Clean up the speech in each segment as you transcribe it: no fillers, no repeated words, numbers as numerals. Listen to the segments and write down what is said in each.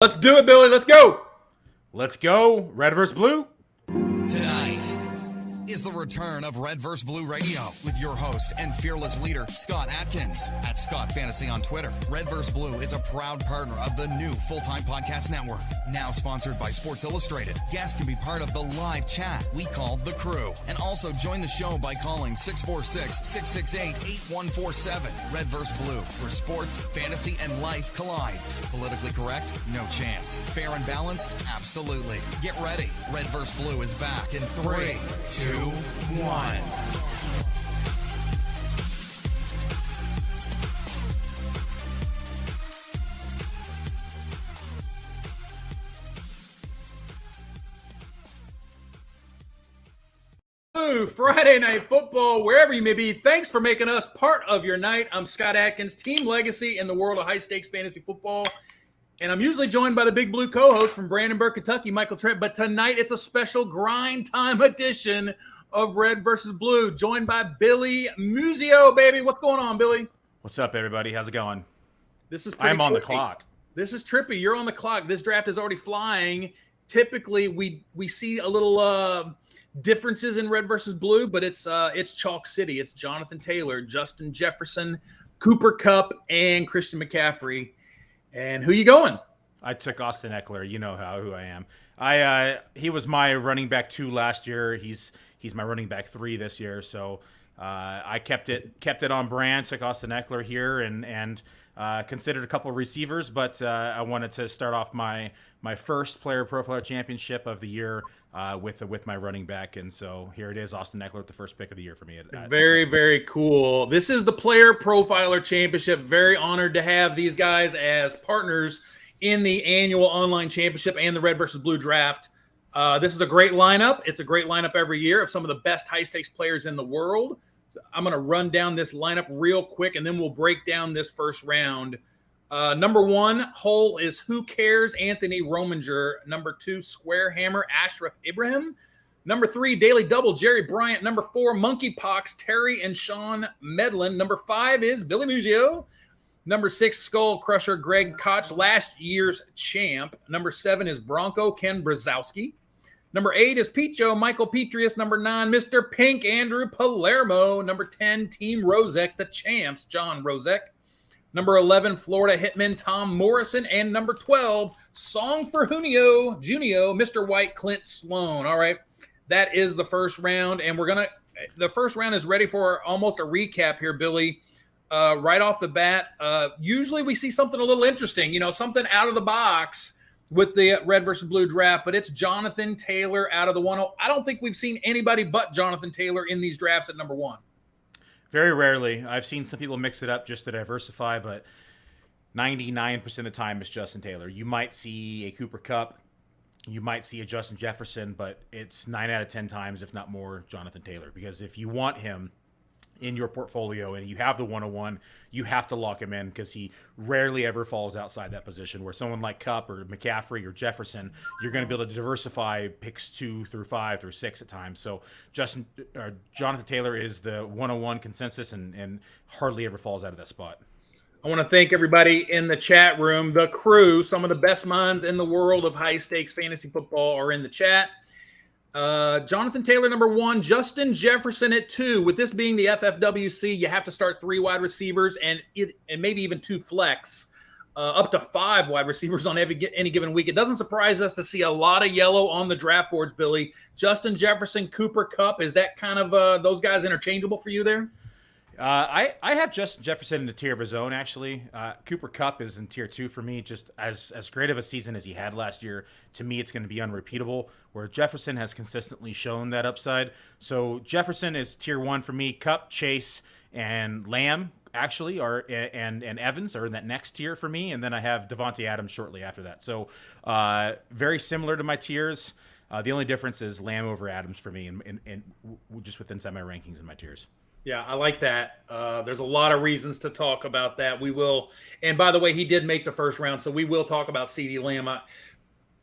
Let's do it, Billy. Let's go. Let's go. Red versus blue. Tonight is the return of Red vs. Blue Radio with your host and fearless leader, Scott Atkins, at Scott Fantasy on Twitter. Red vs. Blue is a proud partner of the new full-time podcast network, now sponsored by Sports Illustrated. Guests can be part of the live chat we call The Crew, and also join the show by calling 646-668-8147. Red vs. Blue, where sports, fantasy, and life collides. Politically correct? No chance. Fair and balanced? Absolutely. Get ready. Red vs. Blue is back in 3, 2, 1. Friday Night Football, wherever you may be. Thanks for making us part of your night. I'm Scott Atkins, Team Legacy in the world of high-stakes fantasy football. And I'm usually joined by the Big Blue co-host from Brandenburg, Kentucky, Michael Trent. But tonight it's a special grind time edition of Red versus Blue, joined by Billy Muzio, baby. What's going on, Billy? What's up, everybody? How's it going? This is pretty I'm on trippy. the clock. This is trippy. You're on the clock. This draft is already flying. Typically, we see a little differences in Red versus Blue, but it's Chalk City. It's Jonathan Taylor, Justin Jefferson, Cooper Kupp, and Christian McCaffrey. And who you going? I took Austin Eckler. You know who I am. He was my running back 2 last year. He's my running back 3 this year. So I kept it on brand. Took Austin Eckler here and considered a couple of receivers, but I wanted to start off my first Player Profiler Championship of the year with my running back, and so here it is, Austin Eckler, the first pick of the year for me. Very, very cool. This is the Player Profiler Championship. Very honored to have these guys as partners in the annual online championship and the Red versus Blue draft. This is a great lineup. It's a great lineup every year of some of the best high-stakes players in the world. So I'm going to run down this lineup real quick, and then we'll break down this first round. Number 1 hole is Who Cares? Anthony Rominger. Number 2, Square Hammer, Ashraf Ibrahim. Number 3, Daily Double, Jerry Bryant. Number 4, Monkeypox, Terry and Sean Medlin. Number 5 is Billy Muzio. Number 6, Skull Crusher, Greg Koch, last year's champ. Number 7 is Bronco, Ken Brzezowski. Number 8 is Picho, Michael Petrius. Number 9, Mr. Pink, Andrew Palermo. Number 10, Team Rozek, the champs, John Rozek. Number 11, Florida Hitman, Tom Morrison. And number 12, Song for Junio, Mr. White, Clint Sloan. All right, that is the first round. And the first round is ready for almost a recap here, Billy. Right off the bat, usually we see something a little interesting, something out of the box with the Red versus Blue draft, but it's Jonathan Taylor out of the 1. I don't think we've seen anybody but Jonathan Taylor in these drafts at number 1. Very rarely. I've seen some people mix it up just to diversify, but 99% of the time it's Justin Taylor. You might see a Cooper Kupp, you might see a Justin Jefferson, but it's 9 out of 10 times, if not more, Jonathan Taylor. Because if you want him in your portfolio and you have the 101, you have to lock him in because he rarely ever falls outside that position, where someone like Kupp or McCaffrey or Jefferson, you're going to be able to diversify picks 2 through 5 through 6 at times. So Jonathan Taylor is the 101 consensus and hardly ever falls out of that spot. I want to thank everybody in the chat room, the crew. Some of the best minds in the world of high stakes fantasy football are in the chat. Jonathan Taylor, number 1, Justin Jefferson at 2. With this being the FFWC, you have to start 3 wide receivers and maybe even 2 flex, up to 5 wide receivers on any given week. It doesn't surprise us to see a lot of yellow on the draft boards, Billy. Justin Jefferson, Cooper Kupp, is that kind of those guys interchangeable for you there? I have Justin Jefferson in the tier of his own, actually. Cooper Kupp is in tier 2 for me. Just as great of a season as he had last year, to me it's going to be unrepeatable, where Jefferson has consistently shown that upside. So Jefferson is tier 1 for me. Kupp, Chase, and Lamb actually and Evans are in that next tier for me, and then I have Devontae Adams shortly after that. So very similar to my tiers. The only difference is Lamb over Adams for me, and just within inside my rankings and my tiers. Yeah, I like that. There's a lot of reasons to talk about that. We will. And by the way, he did make the first round, so we will talk about CeeDee Lamb.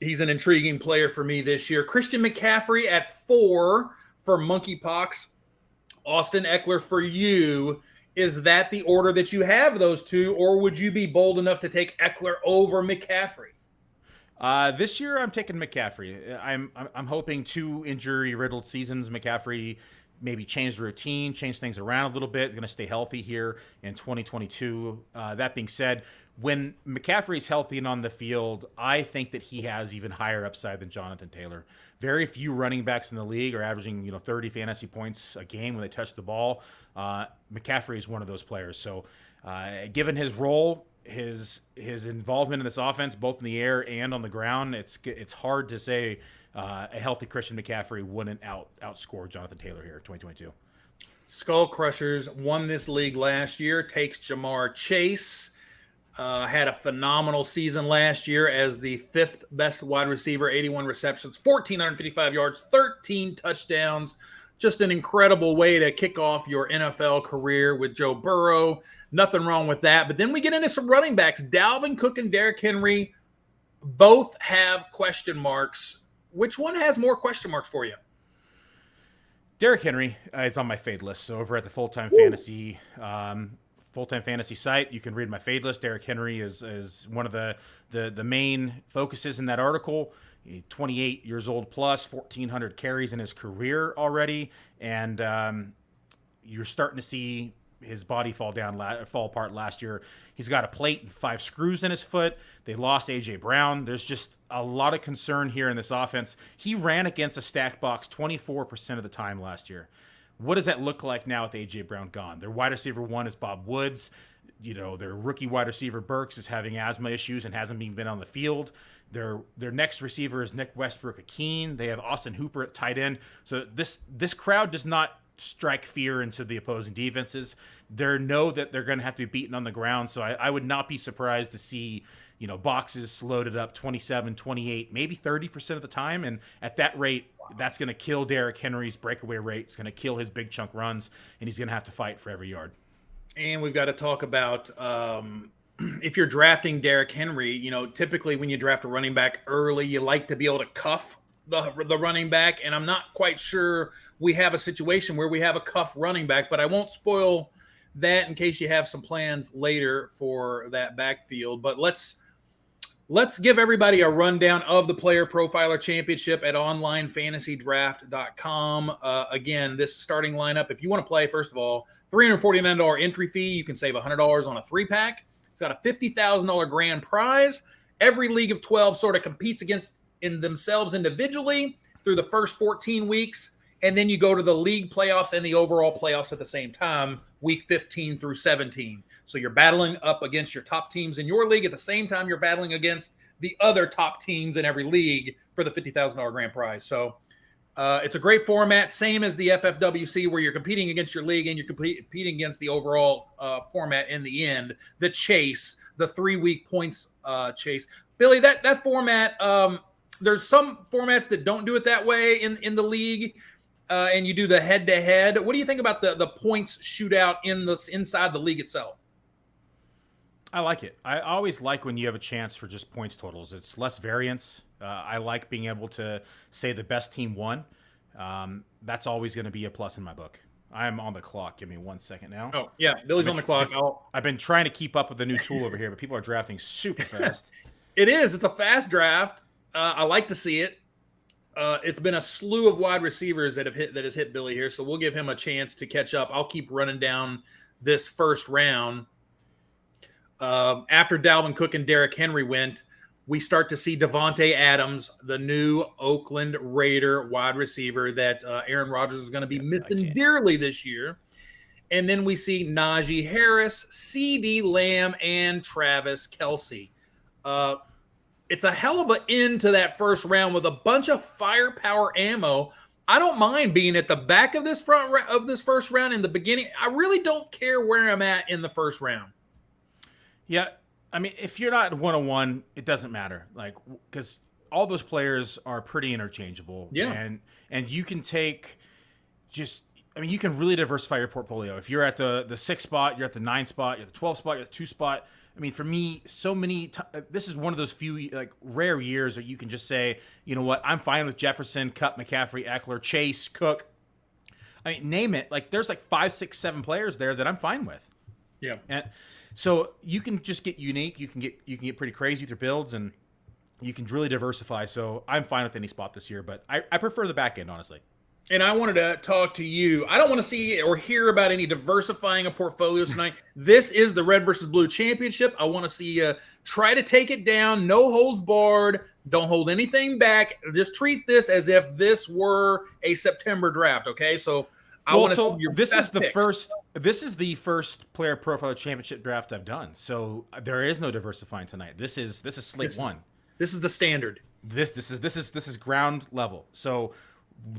He's an intriguing player for me this year. Christian McCaffrey at 4 for Monkeypox. Austin Eckler for you. Is that the order that you have those two, or would you be bold enough to take Eckler over McCaffrey? This year, I'm taking McCaffrey. I'm hoping 2 injury-riddled seasons. McCaffrey maybe change the routine, change things around a little bit. Going to stay healthy here in 2022. That being said, when McCaffrey's healthy and on the field, I think that he has even higher upside than Jonathan Taylor. Very few running backs in the league are averaging 30 fantasy points a game when they touch the ball. McCaffrey is one of those players. So given his role, his involvement in this offense, both in the air and on the ground, it's hard to say a healthy Christian McCaffrey wouldn't outscore Jonathan Taylor here in 2022. Skull Crushers won this league last year, takes Jamar Chase. Had a phenomenal season last year as the 5th best wide receiver, 81 receptions, 1,455 yards, 13 touchdowns. Just an incredible way to kick off your NFL career with Joe Burrow. Nothing wrong with that. But then we get into some running backs. Dalvin Cook and Derrick Henry both have question marks. Which one has more question marks for you? Derrick Henry is on my fade list. So over at the Full-Time Fantasy site, you can read my fade list. Derrick Henry is one of the main focuses in that article. 28 years old plus, 1,400 carries in his career already, and you're starting to see his body fall apart last year. He's got a plate and 5 screws in his foot. They lost A.J. Brown. There's just a lot of concern here in this offense. He ran against a stacked box 24% of the time last year. What does that look like now with A.J. Brown gone? Their wide receiver 1 is Bob Woods. Their rookie wide receiver Burks is having asthma issues and hasn't even been on the field. Their next receiver is Nick Westbrook-Akeen. They have Austin Hooper at tight end. So this crowd does not strike fear into the opposing defenses. They know that they're going to have to be beaten on the ground. So I would not be surprised to see boxes loaded up 27, 28, maybe 30% of the time. And at that rate, that's going to kill Derrick Henry's breakaway rate. It's going to kill his big chunk runs, and he's going to have to fight for every yard. And we've got to talk about if you're drafting Derrick Henry, typically when you draft a running back early, you like to be able to cuff the running back. And I'm not quite sure we have a situation where we have a cuff running back, but I won't spoil that in case you have some plans later for that backfield. But let's give everybody a rundown of the Player Profiler Championship at onlinefantasydraft.com. Again, this starting lineup, if you want to play, first of all, $349 entry fee. You can save $100 on a 3-pack. It's got a $50,000 grand prize. Every league of 12 sort of competes in themselves individually through the first 14 weeks. And then you go to the league playoffs and the overall playoffs at the same time, week 15 through 17. So you're battling up against your top teams in your league at the same time you're battling against the other top teams in every league for the $50,000 grand prize. So it's a great format, same as the FFWC, where you're competing against your league and you're competing against the overall format in the end, the chase, the 3-week points chase. Billy, that format, there's some formats that don't do it that way in the league. And you do the head-to-head. What do you think about the points shootout inside the league itself? I like it. I always like when you have a chance for just points totals. It's less variance. I like being able to say the best team won. That's always going to be a plus in my book. I'm on the clock. Give me 1 second now. Oh, yeah. Billy's on the clock. I've been trying to keep up with the new tool over here, but people are drafting super fast. It is. It's a fast draft. I like to see it. It's been a slew of wide receivers that has hit Billy here, so we'll give him a chance to catch up. I'll keep running down this first round. After Dalvin Cook and Derrick Henry went, we start to see Devontae Adams, the new Oakland Raider wide receiver that Aaron Rodgers is going to be missing dearly this year. And then we see Najee Harris, CeeDee Lamb, and Travis Kelce. It's a hell of an end to that first round with a bunch of firepower ammo. I don't mind being at the back of this first round in the beginning. I really don't care where I'm at in the first round. Yeah, I mean, if you're not 101, it doesn't matter. Because all those players are pretty interchangeable. Yeah, and you can take you can really diversify your portfolio. If you're at the 6th spot, you're at the 9th spot, you're at the 12th spot, you're at the 2 spot. I mean, for me, this is one of those few rare years that you can just say, you know what, I'm fine with Jefferson, Kupp, McCaffrey, Eckler, Chase, Cook. I mean, name it. There's 5, 6, 7 players there that I'm fine with. Yeah. And so you can just get unique. You can get pretty crazy with your builds, and you can really diversify. So I'm fine with any spot this year, but I prefer the back end, honestly. And I wanted to talk to you. I don't want to see or hear about any diversifying of portfolios tonight. This is the Red versus Blue Championship. I want to see you try to take it down. No holds barred. Don't hold anything back. Just treat this as if this were a September draft. Okay, so I want to see your this best is the picks. first. This is the first Player Profiler Championship draft I've done. So there is no diversifying tonight. This is slate one. This is the standard. This is ground level. So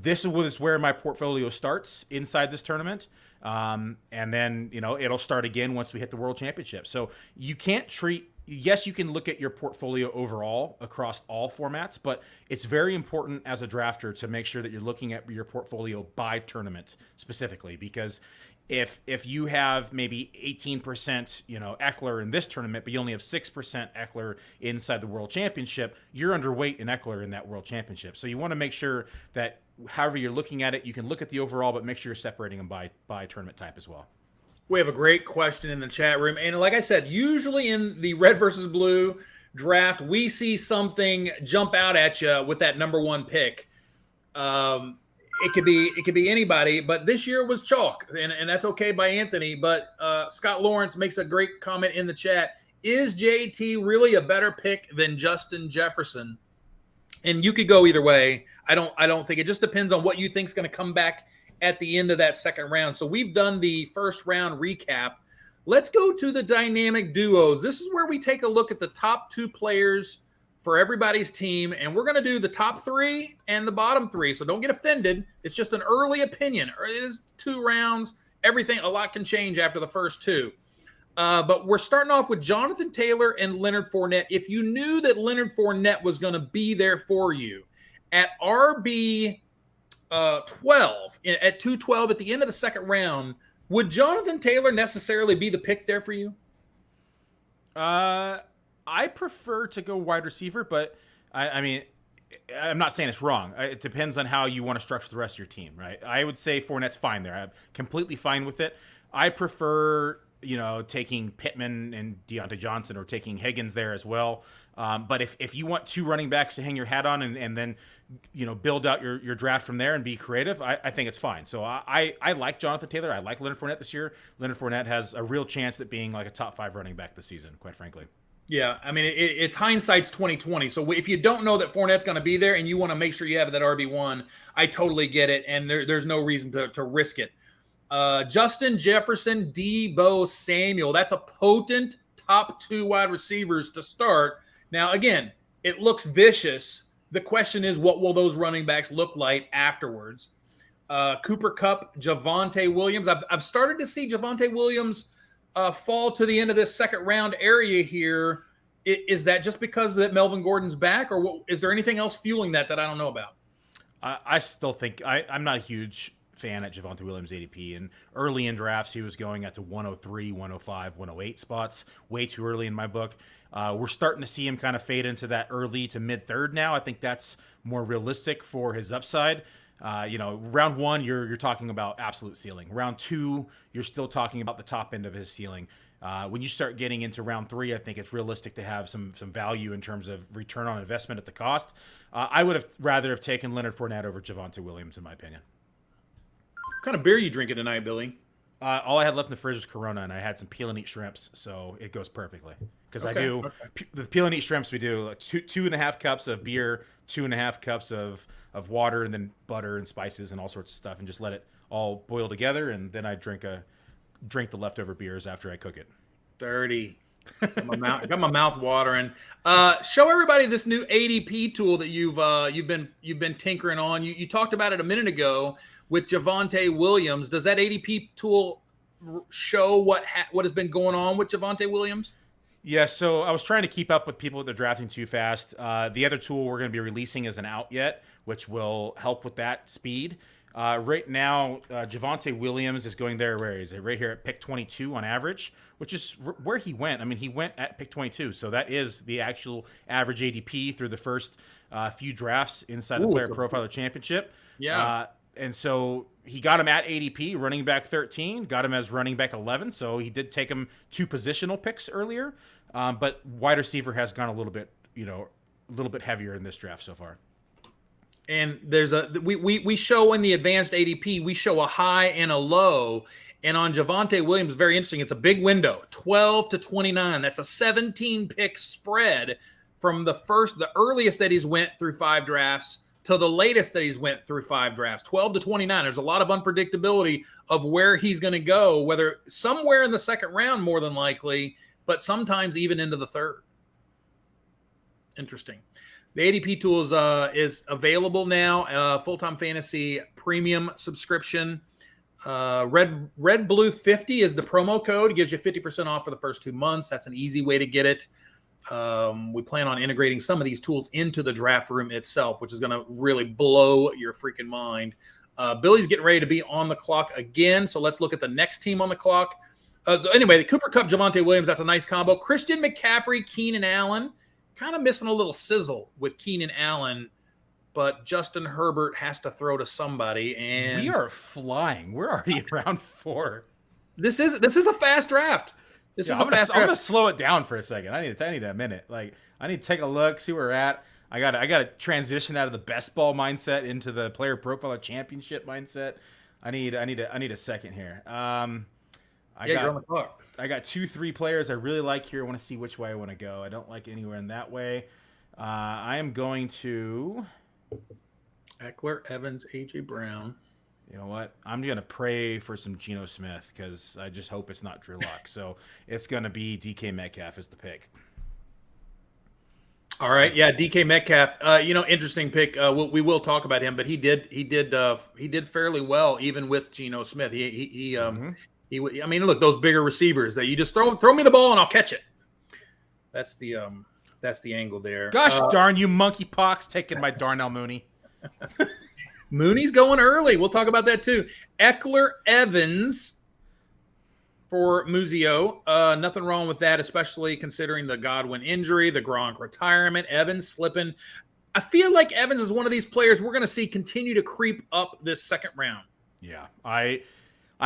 this is where my portfolio starts inside this tournament. And then, it'll start again once we hit the World Championship. So you can't treat, yes, you can look at your portfolio overall across all formats, but it's very important as a drafter to make sure that you're looking at your portfolio by tournament specifically, because if you have maybe 18%, Eckler in this tournament, but you only have 6% Eckler inside the World Championship, you're underweight in Eckler in that World Championship. So you want to make sure that however you're looking at it, you can look at the overall, but make sure you're separating them by tournament type as well. We have a great question in the chat room. And like I said, usually in the Red versus Blue draft, we see something jump out at you with that number one pick. It could be anybody, but this year was chalk, and that's okay by Anthony. But Scott Lawrence makes a great comment in the chat. Is JT really a better pick than Justin Jefferson? And you could go either way. I don't think it just depends on what you think is going to come back at the end of that second round. So we've done the first round recap. Let's go to the dynamic duos. This is where we take a look at the top two players for everybody's team, and we're going to do the top three and the bottom three. So don't get offended. It's just an early opinion. It is 2 rounds. Everything, a lot can change after the first two. But we're starting off with Jonathan Taylor and Leonard Fournette. If you knew that Leonard Fournette was going to be there for you at RB 12, at 212 at the end of the second round, would Jonathan Taylor necessarily be the pick there for you? I prefer to go wide receiver, but I mean, I'm not saying it's wrong. It depends on how you want to structure the rest of your team, right? I would say Fournette's fine there. I'm completely fine with it. I prefer, taking Pittman and Deontay Johnson or taking Higgins there as well. But if you want 2 running backs to hang your hat on and then, build out your draft from there and be creative, I think it's fine. So I like Jonathan Taylor. I like Leonard Fournette this year. Leonard Fournette has a real chance at being like a top 5 running back this season, quite frankly. Yeah, I mean, it's hindsight's 20/20. So if you don't know that Fournette's going to be there and you want to make sure you have that RB1, I totally get it, and there's no reason to risk it. Justin Jefferson, Deebo Samuel. That's a potent top 2 wide receivers to start. Now, again, it looks vicious. The question is, what will those running backs look like afterwards? Cooper Kupp, Javonte Williams. I've started to see Javonte Williams fall to the end of this second round area here. Is that just because that Melvin Gordon's back, or is there anything else fueling that I don't know about? I still think I'm not a huge fan at Javonte Williams ADP, and early in drafts he was going at to 103, 105, 108 spots, way too early in my book. We're starting to see him kind of fade into that early to mid third now. I think that's more realistic for his upside. Round 1, you're talking about absolute ceiling. Round 2, you're still talking about the top end of his ceiling. When you start getting into round 3, I think it's realistic to have some value in terms of return on investment at the cost. I would have rather have taken Leonard Fournette over Javonte Williams, in my opinion. What kind of beer are you drinking tonight, Billy? All I had left in the fridge was Corona, and I had some peel and eat shrimps, so it goes perfectly. Because the peel and eat shrimps, we do like 2.5 cups of beer, 2.5 cups of water, and then butter and spices and all sorts of stuff, and just let it all boil together, and then I drink the leftover beers after I cook it. Dirty. Got my mouth watering. Show everybody this new ADP tool that you've been tinkering on. You talked about it a minute ago with Javonte Williams. Does that ADP tool show what has been going on with Javonte Williams? Yeah, so I was trying to keep up with people that are drafting too fast. The other tool we're going to be releasing isn't out yet, which will help with that speed. Right now, Javonte Williams is going there. Where is it? Right here at pick 22 on average, which is where he went. I mean, he went at pick 22, so that is the actual average ADP through the first few drafts inside the Player Profiler Championship. Yeah. And so he got him at ADP, running back 13, got him as running back 11. So he did take him 2 positional picks earlier. But wide receiver has gone a little bit, little bit heavier in this draft so far. And there's we show in the advanced ADP, we show a high and a low. And on Javonte Williams, very interesting. It's a big window, 12 to 29. That's a 17 pick spread from the earliest that he's went through 5 drafts to the latest that he's went through 5 drafts, 12 to 29. There's a lot of unpredictability of where he's going to go, whether somewhere in the second round, more than likely, but sometimes even into the third. Interesting. The ADP tool is available now. Full-time fantasy premium subscription. Red Blue 50 is the promo code. It gives you 50% off for the first 2 months. That's an easy way to get it. We plan on integrating some of these tools into the draft room itself, which is going to really blow your freaking mind. Billy's getting ready to be on the clock again, so let's look at the next team on the clock. Anyway, the Cooper Kupp, Javonte Williams, that's a nice combo. Christian McCaffrey, Keenan Allen, kind of missing a little sizzle with Keenan Allen, but Justin Herbert has to throw to somebody. And we are flying. We're already at round 4. This is a fast draft. I'm gonna slow it down for a second. I need a minute. Like, I need to take a look, see where we're at. I gotta transition out of the best ball mindset into the player profiler championship mindset. I need a second here. You're on the clock. I got 2-3 players I really like here. I want to see which way I want to go. I don't like anywhere in that way. I am going to Eckler, Evans, AJ Brown. You know what? I'm going to pray for some Geno Smith because I just hope it's not Drew Lock. So it's going to be DK Metcalf as the pick. All right. Yeah, DK Metcalf. Interesting pick. We will talk about him, but he did fairly well even with Geno Smith. I mean, look, those bigger receivers that you just throw me the ball and I'll catch it. That's the angle there. Gosh darn you, monkeypox, taking my Darnell Mooney. Mooney's going early. We'll talk about that too. Eckler, Evans for Muzio. Nothing wrong with that, especially considering the Godwin injury, the Gronk retirement, Evans slipping. I feel like Evans is one of these players we're going to see continue to creep up this second round. Yeah, I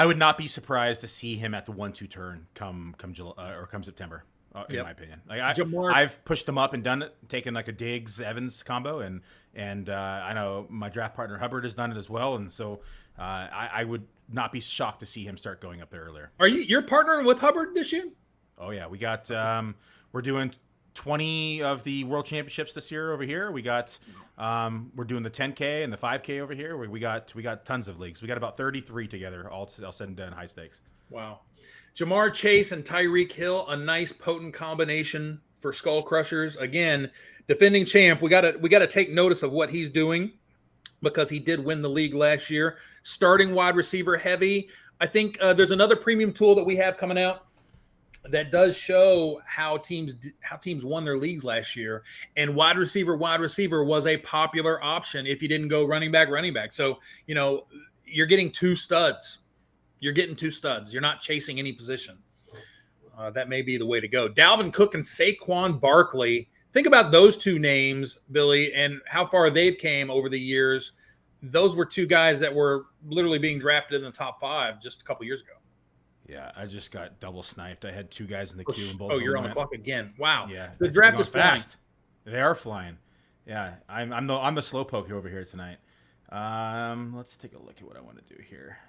would not be surprised to see him at the 1-2 turn come July, or come September. In my opinion, like I've pushed them up and done it, taken like a Diggs Evans combo, and I know my draft partner Hubbard has done it as well, and so I would not be shocked to see him start going up there earlier. You're partnering with Hubbard this year? Oh yeah, we got we're doing 20 of the World Championships this year over here. We got we're doing the 10K and the 5K over here. We got tons of leagues. We got about 33 together, all said and done, high stakes. Wow. Jamar Chase and Tyreek Hill, a nice potent combination for Skull Crushers. Again, defending champ. We gotta take notice of what he's doing because he did win the league last year. Starting wide receiver heavy. I think there's another premium tool that we have coming out that does show how teams won their leagues last year. And wide receiver was a popular option if you didn't go running back. So, you're getting 2 studs. You're not chasing any position. That may be the way to go. Dalvin Cook and Saquon Barkley. Think about those 2 names, Billy, and how far they've came over the years. Those were 2 guys that were literally being drafted in the top 5 just a couple years ago. Yeah, I just got double sniped. I had 2 guys in the queue. And both you're on the clock again. Wow. Yeah, the draft is fast. They are flying. Yeah, I'm the slowpoke over here tonight. Let's take a look at what I want to do here.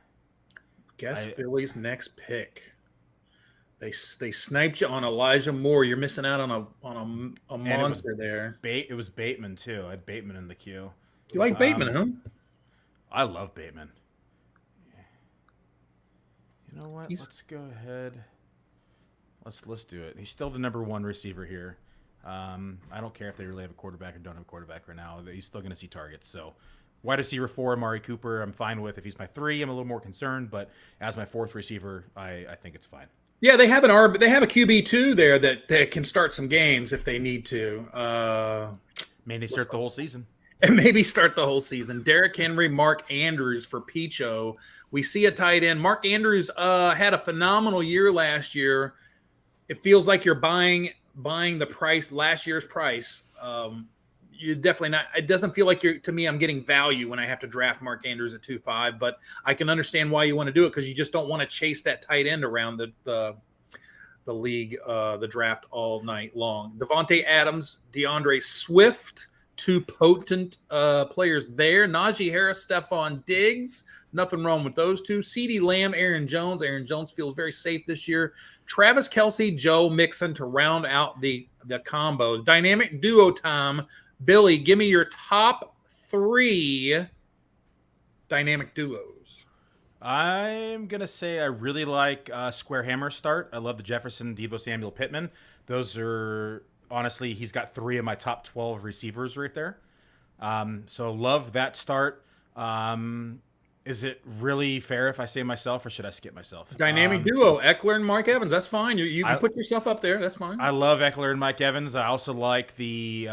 Guess Billy's next pick. They sniped you on Elijah Moore. You're missing out on a monster there. It was Bateman too. I had Bateman in the queue. You like Bateman, huh? I love Bateman. You know what? Let's go ahead. Let's do it. He's still the number 1 receiver here. I don't care if they really have a quarterback or don't have a quarterback right now. He's still going to see targets. So wide receiver 4, Amari Cooper, I'm fine with. If he's my 3, I'm a little more concerned. But as my 4th receiver, I think it's fine. Yeah, they have a QB2 there that can start some games if they need to. Maybe start the whole season. And maybe start the whole season. Derrick Henry, Mark Andrews for Picho. We see a tight end. Mark Andrews had a phenomenal year last year. It feels like you're buying the price, last year's price. You're definitely not. It doesn't feel like to me, I'm getting value when I have to draft Mark Andrews at 2.5, but I can understand why you want to do it because you just don't want to chase that tight end around the league, the draft all night long. Devontae Adams, DeAndre Swift, two potent players there. Najee Harris, Stephon Diggs. Nothing wrong with those two. CeeDee Lamb, Aaron Jones. Aaron Jones feels very safe this year. Travis Kelce, Joe Mixon to round out the combos. Dynamic duo time. Billy, give me your top 3 dynamic duos. I'm going to say I really like Square Hammer start. I love the Jefferson, Deebo Samuel, Pittman. Those are, honestly, he's got 3 of my top 12 receivers right there. So love that start. Is it really fair if I say myself, or should I skip myself? Dynamic duo, Eckler and Mark Evans. That's fine. You can put yourself up there. That's fine. I love Eckler and Mike Evans. I also like the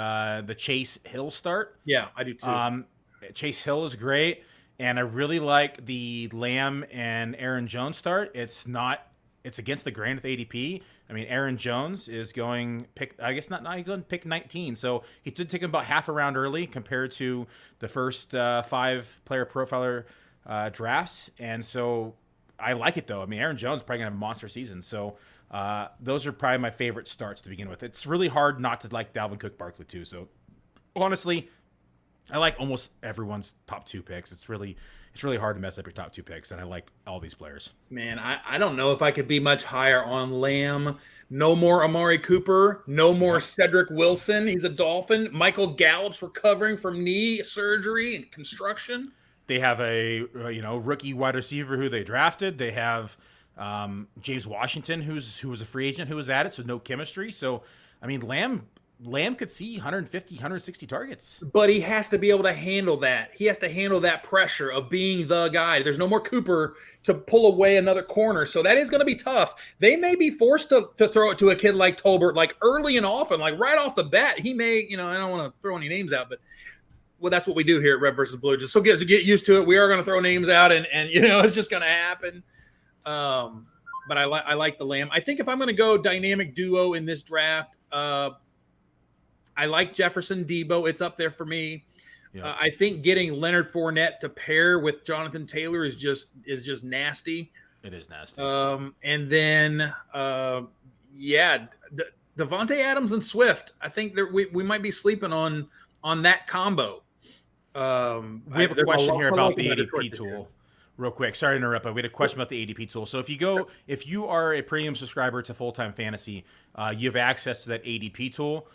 Chase Hill start. Yeah, I do too. Chase Hill is great. And I really like the Lamb and Aaron Jones start. It's against the grain with ADP. I mean, Aaron Jones is going pick 19. So he did take him about half a round early compared to the first 5 player profiler drafts. And so I like it, though. I mean, Aaron Jones is probably going to have a monster season. So those are probably my favorite starts to begin with. It's really hard not to like Dalvin Cook, Barkley, too. So honestly, I like almost everyone's top 2 picks. It's really hard to mess up your top 2 picks, and I like all these players. Man, I don't know if I could be much higher on Lamb. No more Amari Cooper. No more Cedric Wilson. He's a Dolphin. Michael Gallup's recovering from knee surgery and construction. They have a rookie wide receiver who they drafted. They have James Washington, who was a free agent who was added, so no chemistry. So, I mean, Lamb could see 150, 160 targets. But he has to be able to handle that. He has to handle that pressure of being the guy. There's no more Cooper to pull away another corner. So that is going to be tough. They may be forced to throw it to a kid like Tolbert, like early and often, like right off the bat. He may, I don't want to throw any names out, but that's what we do here at Red versus Blue. Just so get used to it. We are going to throw names out and it's just going to happen. But I like the Lamb. I think if I'm going to go dynamic duo in this draft, I like Jefferson, Deebo. It's up there for me. Yeah. I think getting Leonard Fournette to pair with Jonathan Taylor is just nasty. It is nasty. And then, Devontae Adams and Swift. I think that we might be sleeping on that combo. We have a question here about the ADP tool. Real quick, sorry to interrupt, but we had a question about the ADP tool. So if you are a premium subscriber to Full Time Fantasy, you have access to that ADP tool.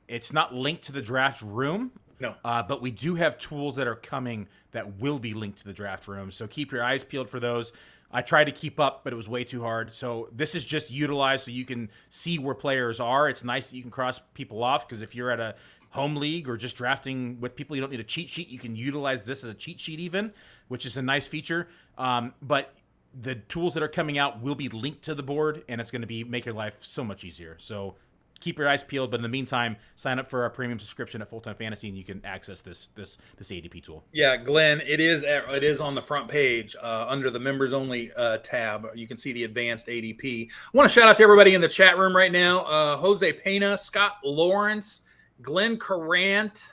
It's not linked to the draft room. No. But we do have tools that are coming that will be linked to the draft room. So keep your eyes peeled for those. I tried to keep up, but it was way too hard. So this is just utilized so you can see where players are. It's nice that you can cross people off, because if you're at a home league or just drafting with people, you don't need a cheat sheet. You can utilize this as a cheat sheet even, which is a nice feature. But the tools that are coming out will be linked to the board, and it's going to make your life so much easier. So keep your eyes peeled, but in the meantime, sign up for our premium subscription at Full Time Fantasy, and you can access this ADP tool. Yeah, Glenn, it is on the front page under the members only tab. You can see the advanced ADP. I want to shout out to everybody in the chat room right now: Jose Pena, Scott Lawrence, Glenn Carant,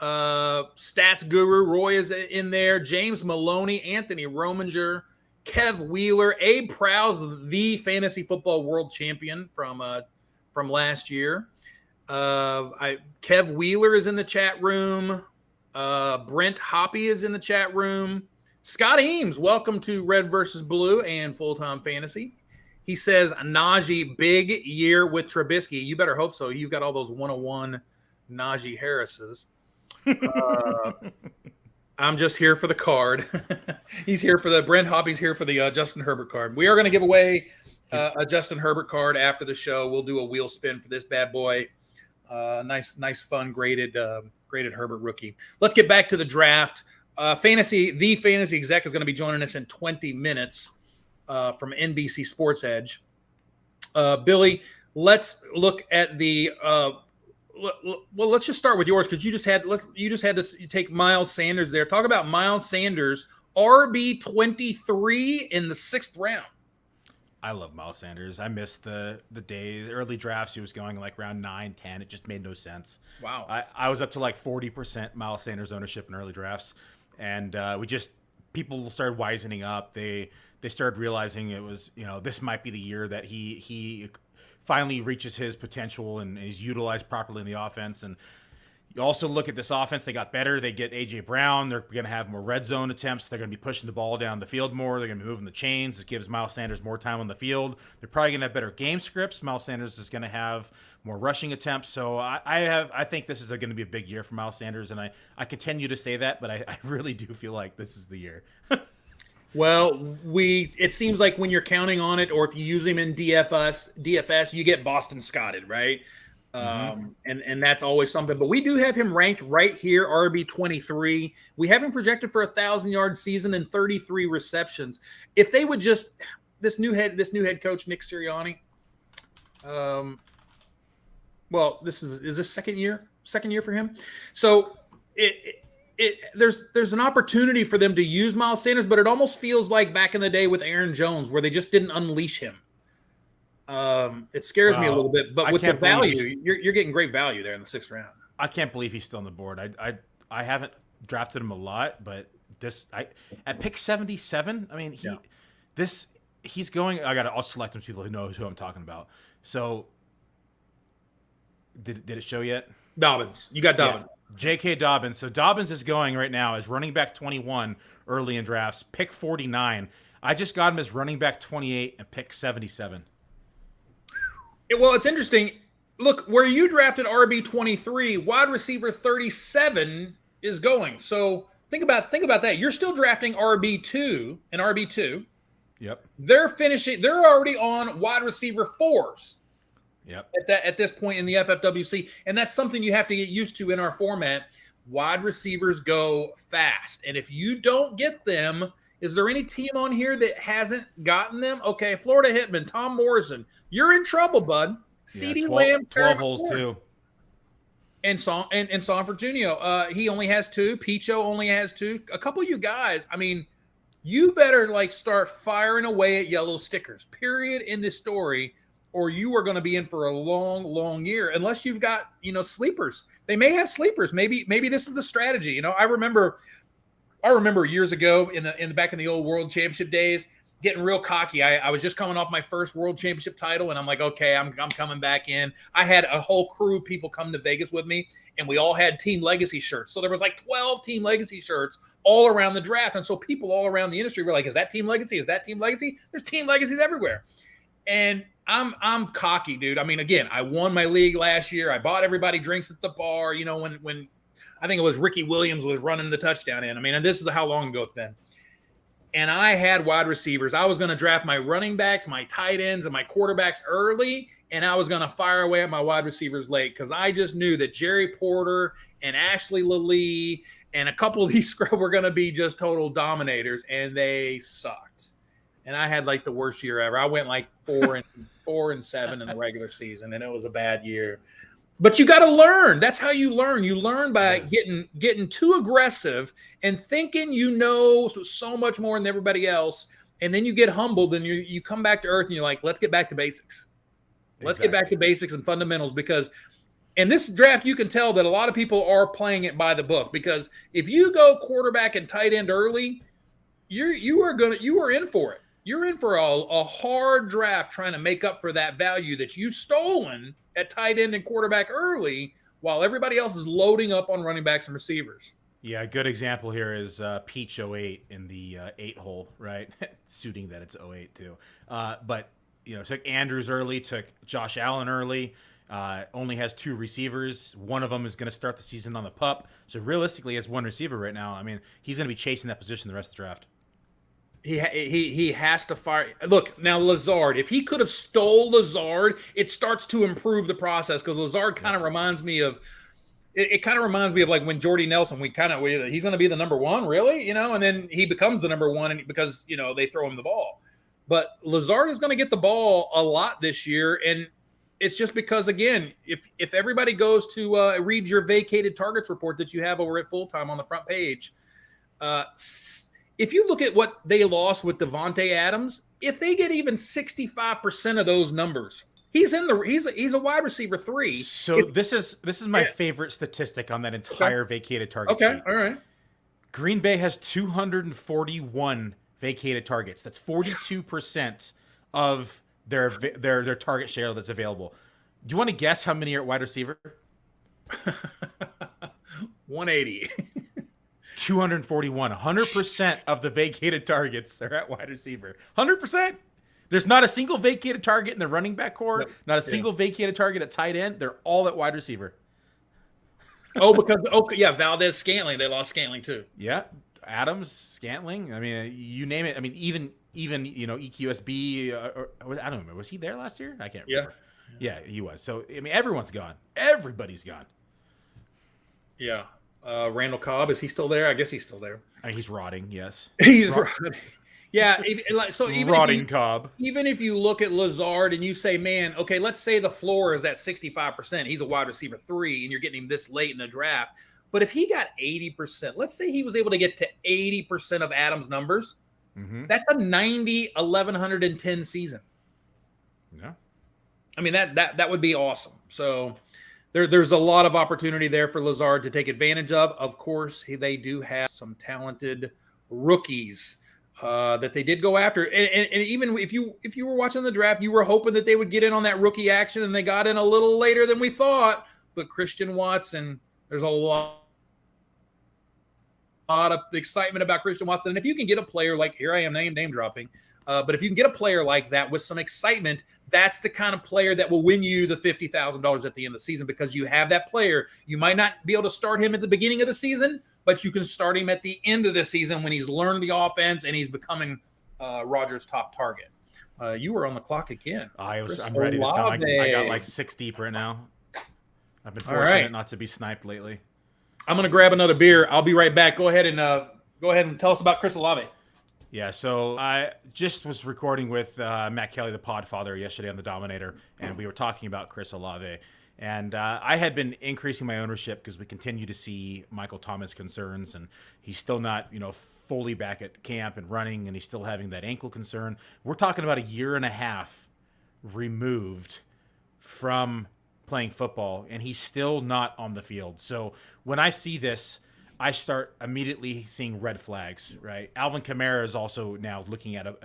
Stats Guru Roy is in there, James Maloney, Anthony Rominger, Kev Wheeler, Abe Prowse, the fantasy football world champion from last year. Kev Wheeler is in the chat room. Brent Hoppy is in the chat room. Scott Eames, welcome to Red versus Blue and Full Time Fantasy. He says, Najee, big year with Trubisky. You better hope so. You've got all those 101 Najee Harrises. I'm just here for the card. He's here for the Brent Hoppy's here for the Justin Herbert card. We are going to give away a Justin Herbert card after the show. We'll do a wheel spin for this bad boy. Nice, fun, graded Herbert rookie. Let's get back to the draft. The fantasy exec is going to be joining us in 20 minutes from NBC Sports Edge. Billy, let's look at the. Let's just start with yours, because you just had to take Miles Sanders there. Talk about Miles Sanders, RB23 in the 6th round. I love Miles Sanders. I missed the early drafts. He was going like round 9, 10. It just made no sense. Wow. I was up to like 40% Miles Sanders ownership in early drafts, and people started wisening up. They they started realizing it was, this might be the year that he finally reaches his potential and is utilized properly in the offense. And you also look at this offense, they got better. They get A.J. Brown. They're going to have more red zone attempts. They're going to be pushing the ball down the field more. They're going to be moving the chains. It gives Miles Sanders more time on the field. They're probably going to have better game scripts. Miles Sanders is going to have more rushing attempts. So I think this is going to be a big year for Miles Sanders, and I continue to say that, but I really do feel like this is the year. Well, it seems like when you're counting on it, or if you use him in DFS, you get Boston Scotted, right? And that's always something. But we do have him ranked right here, RB23. We have him projected for 1,000-yard season and 33 receptions. If they would just this new head coach Nick Sirianni. Well, is this second year for him. So there's an opportunity for them to use Miles Sanders, but it almost feels like back in the day with Aaron Jones, where they just didn't unleash him. It scares me a little bit, but with the value, you're getting great value there in the 6th round. I can't believe he's still on the board. I haven't drafted him a lot, but at pick 77, I mean, he's going. I'll select some people who knows who I'm talking about. So did it show yet? Dobbins, you got Dobbins. Yeah. J.K. Dobbins. So Dobbins is going right now as running back 21 early in drafts, pick 49. I just got him as running back 28 and pick 77. Well, it's interesting. Look, where you drafted RB23, wide receiver 37 is going. So think about that. You're still drafting RB2 and RB2. Yep. They're already on wide receiver 4s. Yep. At this point in the FFWC, and that's something you have to get used to in our format. Wide receivers go fast, and if you don't get them, is there any team on here that hasn't gotten them? Okay, Florida Hitman, Tom Morrison, you're in trouble, bud. CeeDee Lamb, 12 holes too, and Sanford Jr. He only has 2. Picho only has 2. A couple of you guys, I mean, you better start firing away at yellow stickers. Period. In this story. Or you are going to be in for a long, long year, unless you've got, sleepers. They may have sleepers. Maybe this is the strategy. I remember years ago back in the old World Championship days, getting real cocky. I was just coming off my first World Championship title, and I'm like, okay, I'm coming back in. I had a whole crew of people come to Vegas with me, and we all had Team Legacy shirts. So there was 12 Team Legacy shirts all around the draft, and so people all around the industry were like, "Is that Team Legacy? Is that Team Legacy?" There's Team Legacies everywhere, and I'm cocky, dude. I mean, again, I won my league last year. I bought everybody drinks at the bar. When I think it was Ricky Williams was running the touchdown in. I mean, and this is how long ago it's been. And I had wide receivers. I was going to draft my running backs, my tight ends, and my quarterbacks early, and I was going to fire away at my wide receivers late because I just knew that Jerry Porter and Ashley Lalee and a couple of these scrubs were going to be just total dominators, and they sucked. And I had the worst year ever. I went 4-7 in the regular season, and it was a bad year. But you got to learn. That's how you learn. You learn by getting too aggressive and thinking so much more than everybody else, and then you get humbled and you come back to earth and you're like, let's get back to basics. Let's get back to basics and fundamentals, because in this draft you can tell that a lot of people are playing it by the book, because if you go quarterback and tight end early, you are in for it. You're in for a hard draft trying to make up for that value that you've stolen at tight end and quarterback early, while everybody else is loading up on running backs and receivers. Yeah, a good example here is Peach 08 in the 8-hole, right? Suiting that it's 08 too. But, took Andrews early, took Josh Allen early, only has 2 receivers. One of them is going to start the season on the PUP. So realistically, as one receiver right now, I mean, he's going to be chasing that position the rest of the draft. He has to fire. Look, now Lazard, if he could have stole Lazard, it starts to improve the process, because Lazard kind of reminds me of when Jordy Nelson, he's going to be the number 1, really, and then he becomes the number 1 because they throw him the ball. But Lazard is going to get the ball a lot this year, and it's just because, again, if everybody goes to read your vacated targets report that you have over at Fulltime on the front page, if you look at what they lost with Devontae Adams, if they get even 65% of those numbers, he's a wide receiver 3. So this is my favorite statistic on that entire vacated target sheet. All right. Green Bay has 241 vacated targets. That's 42% of their target share that's available. Do you want to guess how many are at wide receiver? 180. 241. 100% of the vacated targets are at wide receiver. 100%. There's not a single vacated target in the running back core. Nope. Not a single vacated target at tight end. They're all at wide receiver. Valdez, Scantling. They lost Scantling too. Yeah, Adams, Scantling. I mean, you name it. I mean, even EQSB. I don't remember. Was he there last year? I can't remember. Yeah, he was. So I mean, everyone's gone. Everybody's gone. Yeah. Randall Cobb, is he still there? I guess he's still there. He's rotting. Yes, he's rotting. Yeah. Even Cobb. Even if you look at Lazard and you say, man, okay, let's say the floor is at 65%. He's a wide receiver 3, and you're getting him this late in the draft. But if he got 80%, let's say he was able to get to 80% of Adams' numbers, that's a 1,110 season. Yeah. I mean, that would be awesome. So there's a lot of opportunity there for Lazard to take advantage of. Of course, they do have some talented rookies that they did go after. And even if you were watching the draft, you were hoping that they would get in on that rookie action, and they got in a little later than we thought. But Christian Watson, there's a lot of excitement about Christian Watson. And if you can get a player like, here I am name dropping, but if you can get a player like that with some excitement, that's the kind of player that will win you the $50,000 at the end of the season, because you have that player. You might not be able to start him at the beginning of the season, but you can start him at the end of the season when he's learned the offense and he's becoming Rodgers' top target. You were on the clock again. I'm ready this time. I got like 6 deep right now. I've been fortunate not to be sniped lately. I'm going to grab another beer. I'll be right back. Go ahead and tell us about Chris Olave. Yeah, so I just was recording with Matt Kelly, the Podfather, yesterday on the Dominator, and we were talking about Chris Olave. And I had been increasing my ownership because we continue to see Michael Thomas concerns, and he's still not, fully back at camp and running, and he's still having that ankle concern. We're talking about a year and a half removed from playing football, and he's still not on the field. So when I see this, I start immediately seeing red flags, right? Alvin Kamara is also now looking at a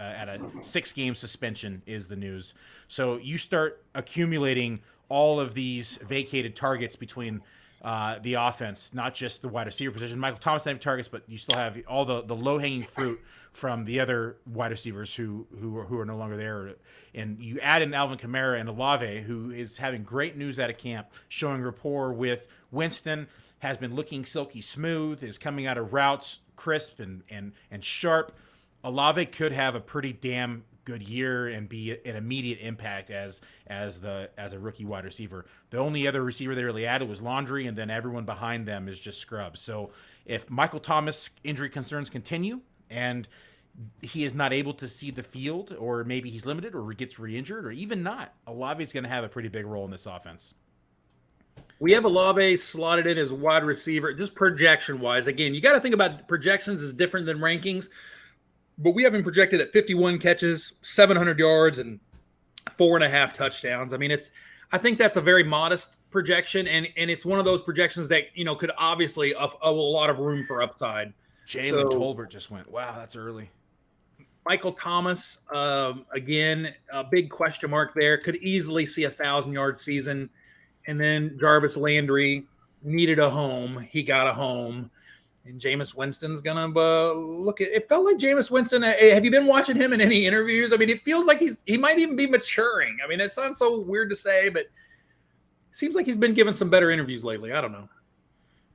6-game suspension is the news. So you start accumulating all of these vacated targets between the offense, not just the wide receiver position. Michael Thomas didn't have targets, but you still have all the low-hanging fruit from the other wide receivers who are no longer there. And you add in Alvin Kamara and Olave, who is having great news out of camp, showing rapport with Winston, has been looking silky smooth, is coming out of routes crisp and sharp. Olave could have a pretty damn good year and be an immediate impact as a rookie wide receiver. The only other receiver they really added was Laundry, and then everyone behind them is just scrubs. So if Michael Thomas injury concerns continue and he is not able to see the field, or maybe he's limited or gets re-injured, or even not, Olave is going to have a pretty big role in this offense. We have Olave slotted in as wide receiver, just projection-wise. Again, you got to think about projections is different than rankings, but we have him projected at 51 catches, 700 yards, and 4.5 touchdowns. I mean, I think that's a very modest projection, and it's one of those projections that, could obviously have a lot of room for upside. Jalen Tolbert just went. Wow, that's early. Michael Thomas, again, a big question mark there. Could easily see a 1,000-yard season. And then Jarvis Landry needed a home. He got a home. And Jameis Winston's going to look at – it felt like Jameis Winston – have you been watching him in any interviews? I mean, it feels like he might even be maturing. I mean, it sounds so weird to say, but it seems like he's been given some better interviews lately. I don't know.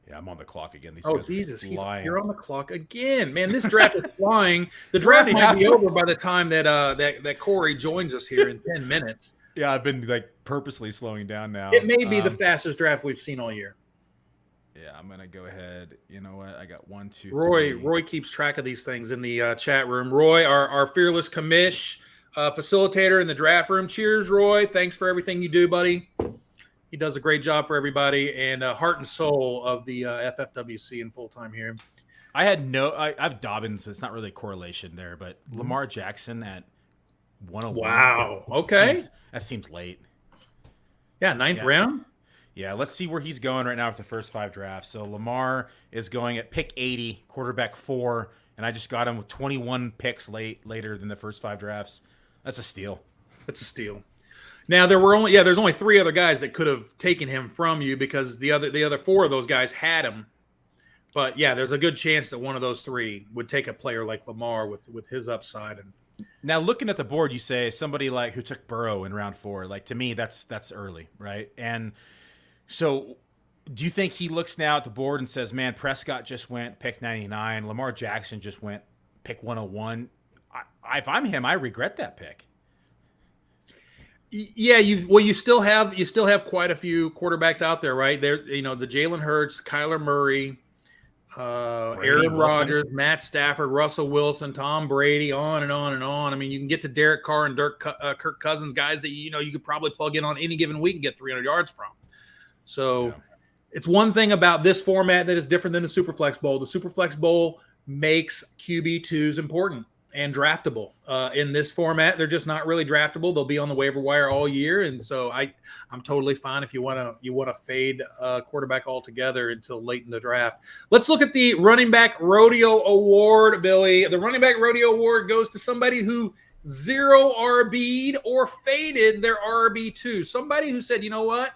Yeah, I'm on the clock again. Jesus, you're on the clock again. Man, this draft is flying. The draft might be over by the time that Corey joins us here in 10 minutes. Yeah, I've been purposely slowing down now. It may be the fastest draft we've seen all year. Yeah, I'm gonna go ahead. You know what? I got 1, 2, Roy. 3. Roy keeps track of these things in the chat room. Roy, our fearless commish facilitator in the draft room. Cheers, Roy. Thanks for everything you do, buddy. He does a great job for everybody, and heart and soul of the FFWC in full time here. I have Dobbins. So it's not really a correlation there, but Lamar Jackson at 101. Wow. Okay. That seems late. Yeah, ninth round. Yeah, let's see where he's going right now with the first 5 drafts. So Lamar is going at pick 80, quarterback 4, and I just got him with 21 picks later than the first 5 drafts. That's a steal. That's a steal. Now there's only 3 other guys that could have taken him from you because the other 4 of those guys had him. But yeah, there's a good chance that one of those 3 would take a player like Lamar with his upside. And now looking at the board, you say somebody like who took Burrow in round 4. Like to me, that's early, right? And so, do you think he looks now at the board and says, "Man, Prescott just went pick 99, Lamar Jackson just went pick 101. If I'm him, I regret that pick." Yeah, you still have quite a few quarterbacks out there, right? There, the Jalen Hurts, Kyler Murray, Aaron Rodgers, Matt Stafford, Russell Wilson, Tom Brady, on and on and on. I mean, you can get to Derek Carr and Kirk Cousins, guys that you could probably plug in on any given week and get 300 yards from. So It's one thing about this format that is different than the Superflex Bowl. The Superflex Bowl makes QB2s important and draftable. In this format, they're just not really draftable. They'll be on the waiver wire all year, and so I'm totally fine if you want to fade quarterback altogether until late in the draft. Let's look at the Running Back Rodeo Award, Billy. The Running Back Rodeo Award goes to somebody who 0 RB'd or faded their RB2. Somebody who said, you know what?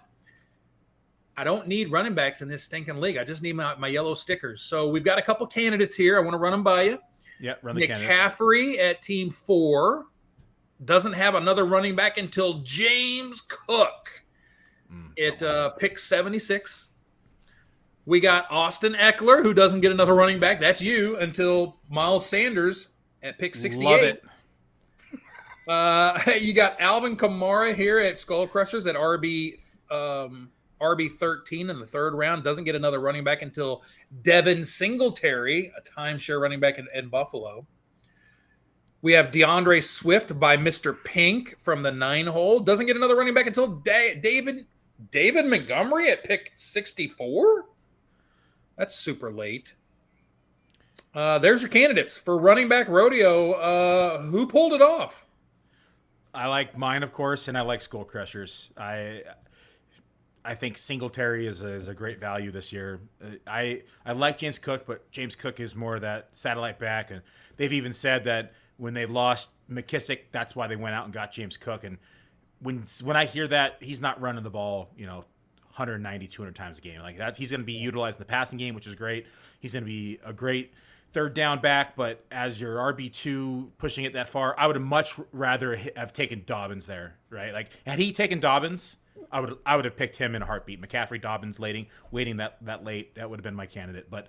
I don't need running backs in this stinking league. I just need my yellow stickers. So we've got a couple candidates here. I want to run them by you. Yeah, run the McCaffrey at team 4 doesn't have another running back until James Cook at pick 76. We got Austin Eckler, who doesn't get another running back. That's you until Miles Sanders at pick 68. Love it. You got Alvin Kamara here at Skull Crushers at RB 13 in the 3rd round. Doesn't get another running back until Devin Singletary, a timeshare running back in Buffalo. We have DeAndre Swift by Mr. Pink from the 9 hole. Doesn't get another running back until David Montgomery at pick 64. That's super late. There's your candidates for running back rodeo. Who pulled it off? I like mine, of course, and I like Skull Crushers. I think Singletary is a great value this year. I like James Cook, but James Cook is more that satellite back, and they've even said that when they lost McKissick, that's why they went out and got James Cook. And when I hear that, he's not running the ball, 190, 200 times a game. Like that, he's going to be utilized in the passing game, which is great. He's going to be a great 3rd down back, but as your RB2 pushing it that far, I would have much rather have taken Dobbins there, right? Like had he taken Dobbins, I would have picked him in a heartbeat. McCaffrey, Dobbins, waiting that late, that would have been my candidate. But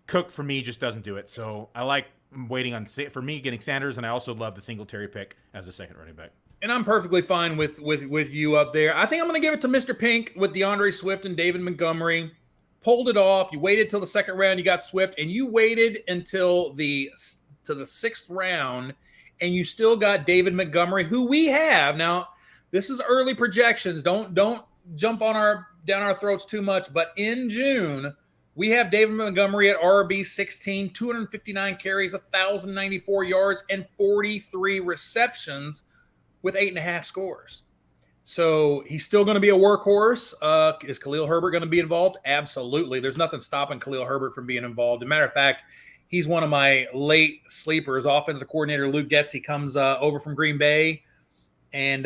Cook for me just doesn't do it. So I like waiting on for me getting Sanders, and I also love the Singletary pick as a 2nd running back. And I'm perfectly fine with you up there. I think I'm going to give it to Mr. Pink with DeAndre Swift and David Montgomery. Pulled it off. You waited till the 2nd round. You got Swift, and you waited until the 6th round, and you still got David Montgomery, who we have now. This is early projections. Don't jump down our throats too much. But in June, we have David Montgomery at RB 16, 259 carries, 1,094 yards, and 43 receptions with 8.5 scores. So he's still going to be a workhorse. Is Khalil Herbert going to be involved? Absolutely. There's nothing stopping Khalil Herbert from being involved. As a matter of fact, he's one of my late sleepers. Offensive coordinator Luke Getsy comes over from Green Bay. And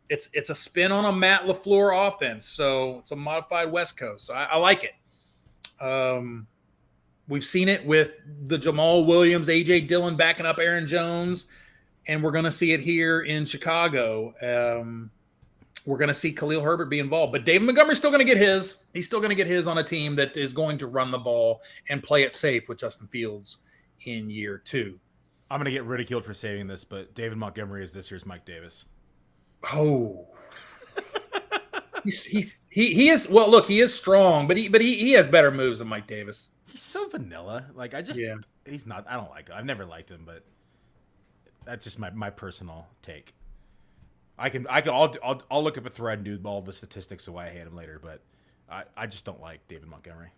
it's a spin on a Matt LaFleur offense, so it's a modified West Coast. So I like it. We've seen it with the Jamal Williams, A.J. Dillon backing up Aaron Jones, and we're going to see it here in Chicago. We're going to see Khalil Herbert be involved. But David Montgomery's still going to get his. He's still going to get his on a team that is going to run the ball and play it safe with Justin Fields in year 2. I'm going to get ridiculed for saying this, but David Montgomery is this year's Mike Davis. Oh, he is. Well, look, he is strong, but he has better moves than Mike Davis. He's so vanilla. Like he's not. I don't like him. I've never liked him, but that's just my personal take. I'll look up a thread and do all the statistics of why I hate him later, but I just don't like David Montgomery.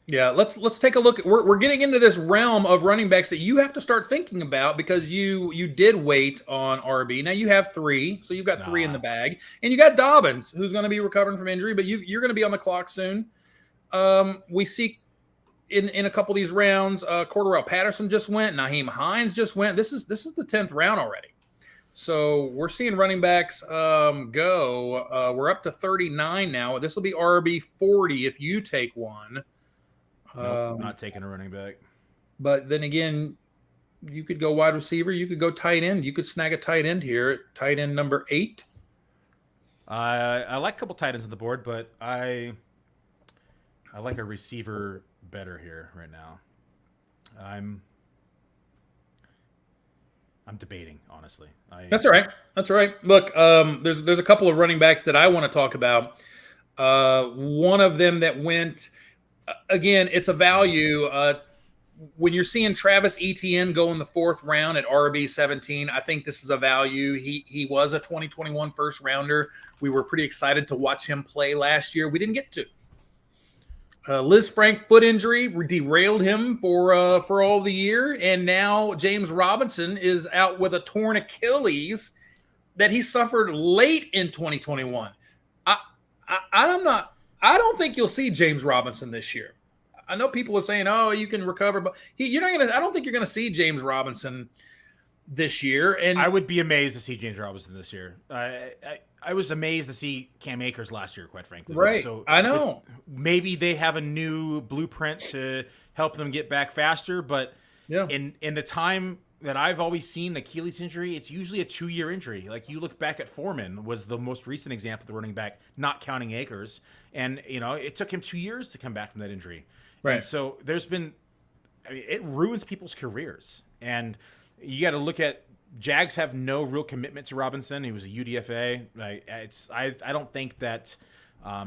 Yeah, let's take a look. We're getting into this realm of running backs that you have to start thinking about because you did wait on RB. Now you have 3, so you've got 3 in the bag, and you got Dobbins, who's going to be recovering from injury, but you're going to be on the clock soon. We see in a couple of these rounds. Cordarrelle Patterson just went. Nyheim Hines just went. This is the 10th round already. So we're seeing running backs go. We're up to 39 now. This will be RB 40 if you take one. Nope, not taking a running back. But then again, you could go wide receiver. You could go tight end. You could snag a tight end here at tight end number 8. I like a couple tight ends on the board, but I like a receiver better here right now. I'm debating, honestly. That's all right. That's all right. Look, there's a couple of running backs that I want to talk about. One of them that went, again, it's a value. When you're seeing Travis Etienne go in the 4th round at RB 17, I think this is a value. He was a 2021 first rounder. We were pretty excited to watch him play last year. We didn't get to. Liz Frank foot injury derailed him for all the year, and now James Robinson is out with a torn Achilles that he suffered late in 2021. I don't think you'll see James Robinson this year. I know people are saying, "Oh, you can recover," but you're not gonna. I don't think you're gonna see James Robinson this year. And I would be amazed to see James Robinson this year. I was amazed to see Cam Akers last year, quite frankly. Right. So I know. Maybe they have a new blueprint to help them get back faster, but in the time that I've always seen Achilles injury, it's usually a 2-year injury. Like you look back at Foreman was the most recent example of the running back, not counting Akers. And, it took him 2 years to come back from that injury. Right. And so there's been, it ruins people's careers. And you got to look at, Jags have no real commitment to Robinson. He was a UDFA. I don't think that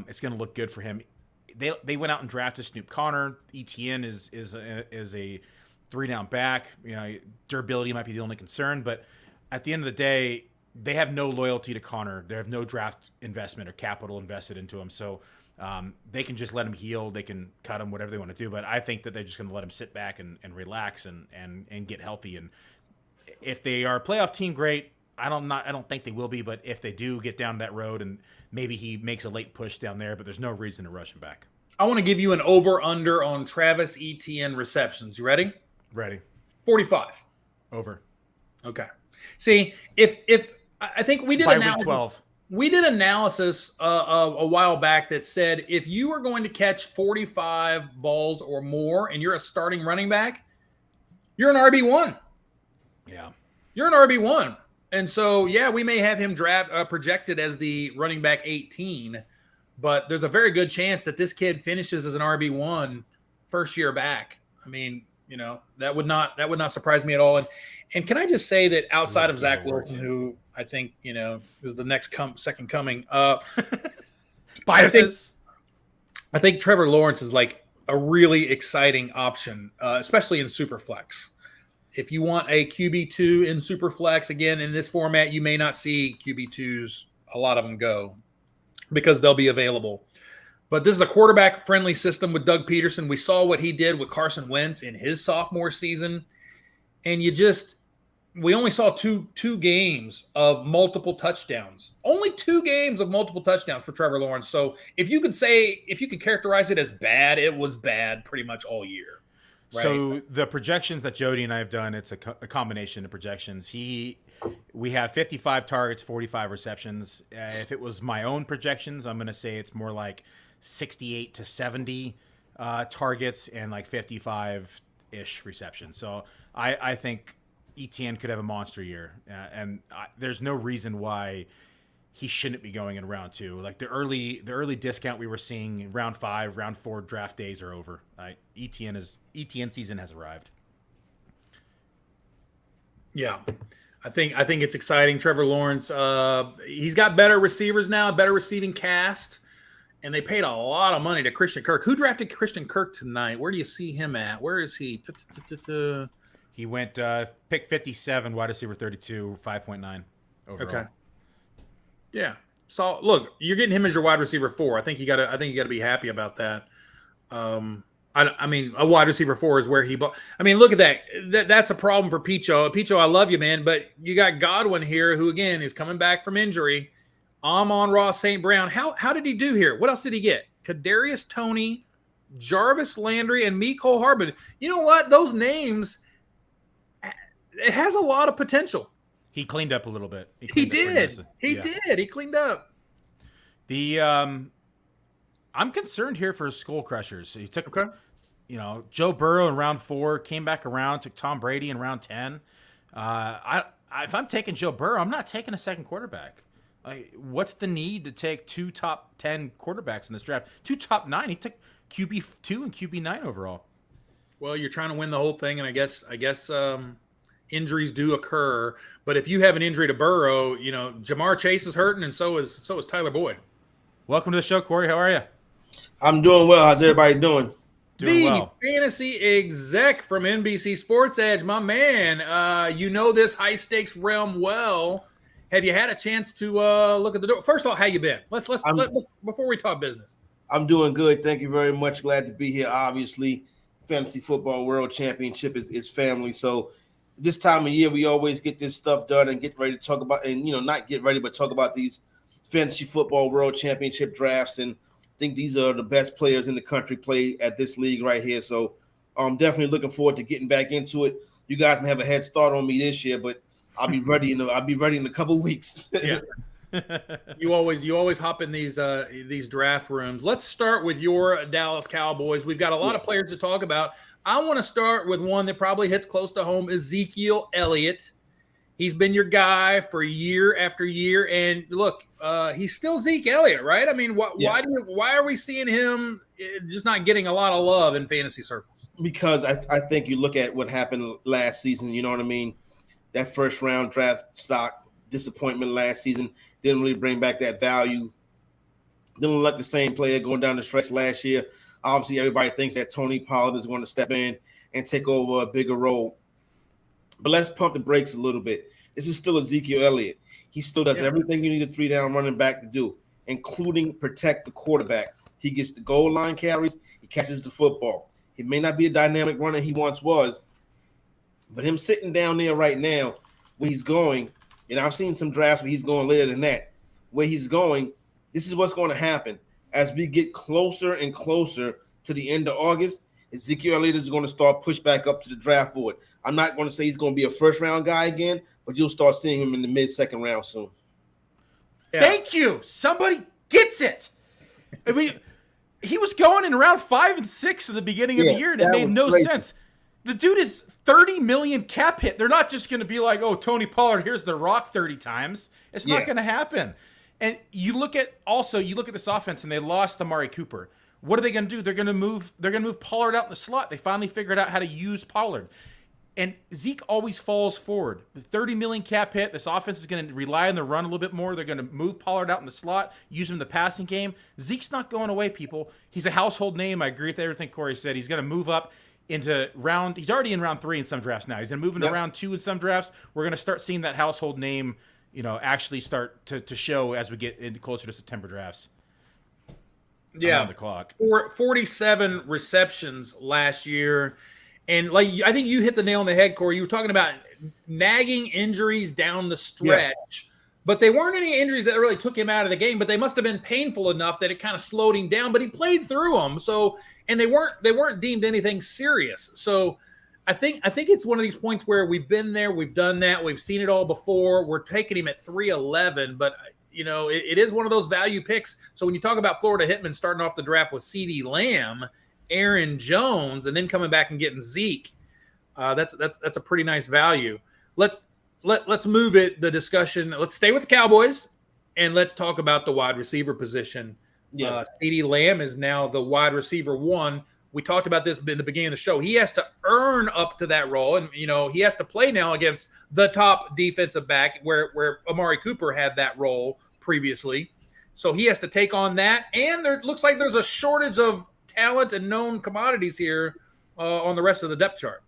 it's going to look good for him. They went out and drafted Snoop Connor. ETN is a 3-down back. Durability might be the only concern, but at the end of the day, they have no loyalty to Connor. They have no draft investment or capital invested into him. So they can just let him heal. They can cut him, whatever they want to do. But I think that they're just going to let him sit back and relax and get healthy. And if they are a playoff team, great. I don't think they will be, but if they do get down that road and maybe he makes a late push down there, but there's no reason to rush him back. I want to give you an over-under on Travis Etienne receptions. You ready? Ready. 45. Over. Okay. See, if I think we did by week 12. We did analysis a while back that said if you are going to catch 45 balls or more and you're a starting running back, you're an RB1. Yeah. You're an RB1. And so, we may have him projected as the running back 18, but there's a very good chance that this kid finishes as an RB1 first year back. I mean, that would not surprise me at all. And can I just say that outside of Zach Wilson, who I think, is the next second coming, biases. I think Trevor Lawrence is like a really exciting option, especially in Superflex. If you want a QB2 in Superflex, again, in this format, you may not see QB2s, a lot of them go, because they'll be available. But this is a quarterback-friendly system with Doug Peterson. We saw what he did with Carson Wentz in his sophomore season. And we only saw two games of multiple touchdowns. Only 2 games of multiple touchdowns for Trevor Lawrence. So if you could characterize it as bad, it was bad pretty much all year. Right. So the projections that Jody and I have done, it's a combination of projections. We have 55 targets, 45 receptions. If it was my own projections, I'm going to say it's more like 68 to 70 targets and like 55-ish receptions. So I think ETN could have a monster year, and there's no reason why he shouldn't be going in round 2. Like the early discount we were seeing in round 5, round 4 draft days are over. ETN season has arrived. Yeah, I think it's exciting. Trevor Lawrence, he's got better receivers now, better receiving cast, and they paid a lot of money to Christian Kirk. Who drafted Christian Kirk tonight? Where do you see him at? Where is he? He went pick 57, wide receiver 32, 5.9 overall. Okay. Yeah. So look, you're getting him as your wide receiver 4. I think you got to be happy about that. I mean, a wide receiver 4 is where he bought. I mean, look at that. That's a problem for Picho. Picho, I love you, man, but you got Godwin here, who again is coming back from injury. Amon-Ra St. Brown. How did he do here? What else did he get? Kadarius Toney Jarvis Landry, and Mecole Hardman. You know what? Those names, it has a lot of potential. He cleaned up a little bit. He did. He cleaned up. I'm concerned here for Skull Crushers. He took, Joe Burrow in round 4, came back around, took Tom Brady in round 10. If I'm taking Joe Burrow, I'm not taking a second quarterback. What's the need to take 2 top 10 quarterbacks in this draft? 2 top 9. He took QB2 and QB9 overall. Well, you're trying to win the whole thing, and I guess injuries do occur. But if you have an injury to Burrow, Jamar Chase is hurting, and so is Tyler Boyd. Welcome to the show, Corey. How are you? I'm doing well. How's everybody doing? Doing well. Fantasy exec from NBC Sports Edge, my man. You know this high stakes realm well. Have you had a chance to look at the door? First of all, how you been? Let's before we talk business. I'm doing good. Thank you very much. Glad to be here. Obviously, Fantasy Football World Championship is family. So this time of year, we always get this stuff done and get ready to talk about, and not get ready, but talk about these Fantasy Football World Championship drafts. And I think these are the best players in the country play at this league right here. So I'm definitely looking forward to getting back into it. You guys may have a head start on me this year, but I'll be ready in a couple of weeks. Yeah. You always hop in these draft rooms. Let's start with your Dallas Cowboys. We've got a lot of players to talk about. I want to start with one that probably hits close to home, Ezekiel Elliott. He's been your guy for year after year, and look, he's still Zeke Elliott, right? I mean, why are we seeing him just not getting a lot of love in fantasy circles? Because I think you look at what happened last season. You know what I mean? That first round draft stock disappointment last season didn't really bring back that value. Didn't look like the same player going down the stretch last year. Obviously, everybody thinks that Tony Pollard is going to step in and take over a bigger role. But let's pump the brakes a little bit. This is still Ezekiel Elliott. He still does everything you need a 3-down running back to do, including protect the quarterback. He gets the goal line carries. He catches the football. He may not be a dynamic runner he once was, but him sitting down there right now where he's going, and I've seen some drafts where he's going later than that, where he's going, this is what's going to happen. As we get closer and closer to the end of August, Ezekiel Elliott is going to start push back up to the draft board. I'm not going to say he's going to be a first-round guy again, but you'll start seeing him in the mid-second round soon. Yeah. Thank you. Somebody gets it. I mean, he was going in round 5 and 6 at the beginning of the year, and it made no sense. The dude is $30 million cap hit. They're not just going to be like, oh, Tony Pollard, here's the rock 30 times. It's not going to happen. And you look at this offense, and they lost Amari Cooper. What are they going to do? They're going to move Pollard out in the slot. They finally figured out how to use Pollard. And Zeke always falls forward. The $30 million cap hit. This offense is going to rely on the run a little bit more. They're going to move Pollard out in the slot, use him in the passing game. Zeke's not going away, people. He's a household name. I agree with everything Corey said. He's going to move up into he's already in round 3 in some drafts now. He's going to move into round 2 in some drafts. We're going to start seeing that household name, actually start to show as we get into closer to September drafts. Yeah. On the clock. 47 receptions last year. And I think you hit the nail on the head, Corey. You were talking about nagging injuries down the stretch, but they weren't any injuries that really took him out of the game, but they must have been painful enough that it kind of slowed him down, but he played through them. So, and they weren't deemed anything serious. So I think it's one of these points where we've been there, we've done that, we've seen it all before. We're taking him at 311, but it is one of those value picks. So when you talk about Florida Hitman starting off the draft with CeeDee Lamb, Aaron Jones, and then coming back and getting Zeke, that's a pretty nice value. Let's move the discussion. Let's stay with the Cowboys, and let's talk about the wide receiver position. CeeDee Lamb is now the wide receiver 1. We talked about this in the beginning of the show. He has to earn up to that role, and he has to play now against the top defensive back, where Amari Cooper had that role previously. So he has to take on that, and there looks like there's a shortage of talent and known commodities here on the rest of the depth chart.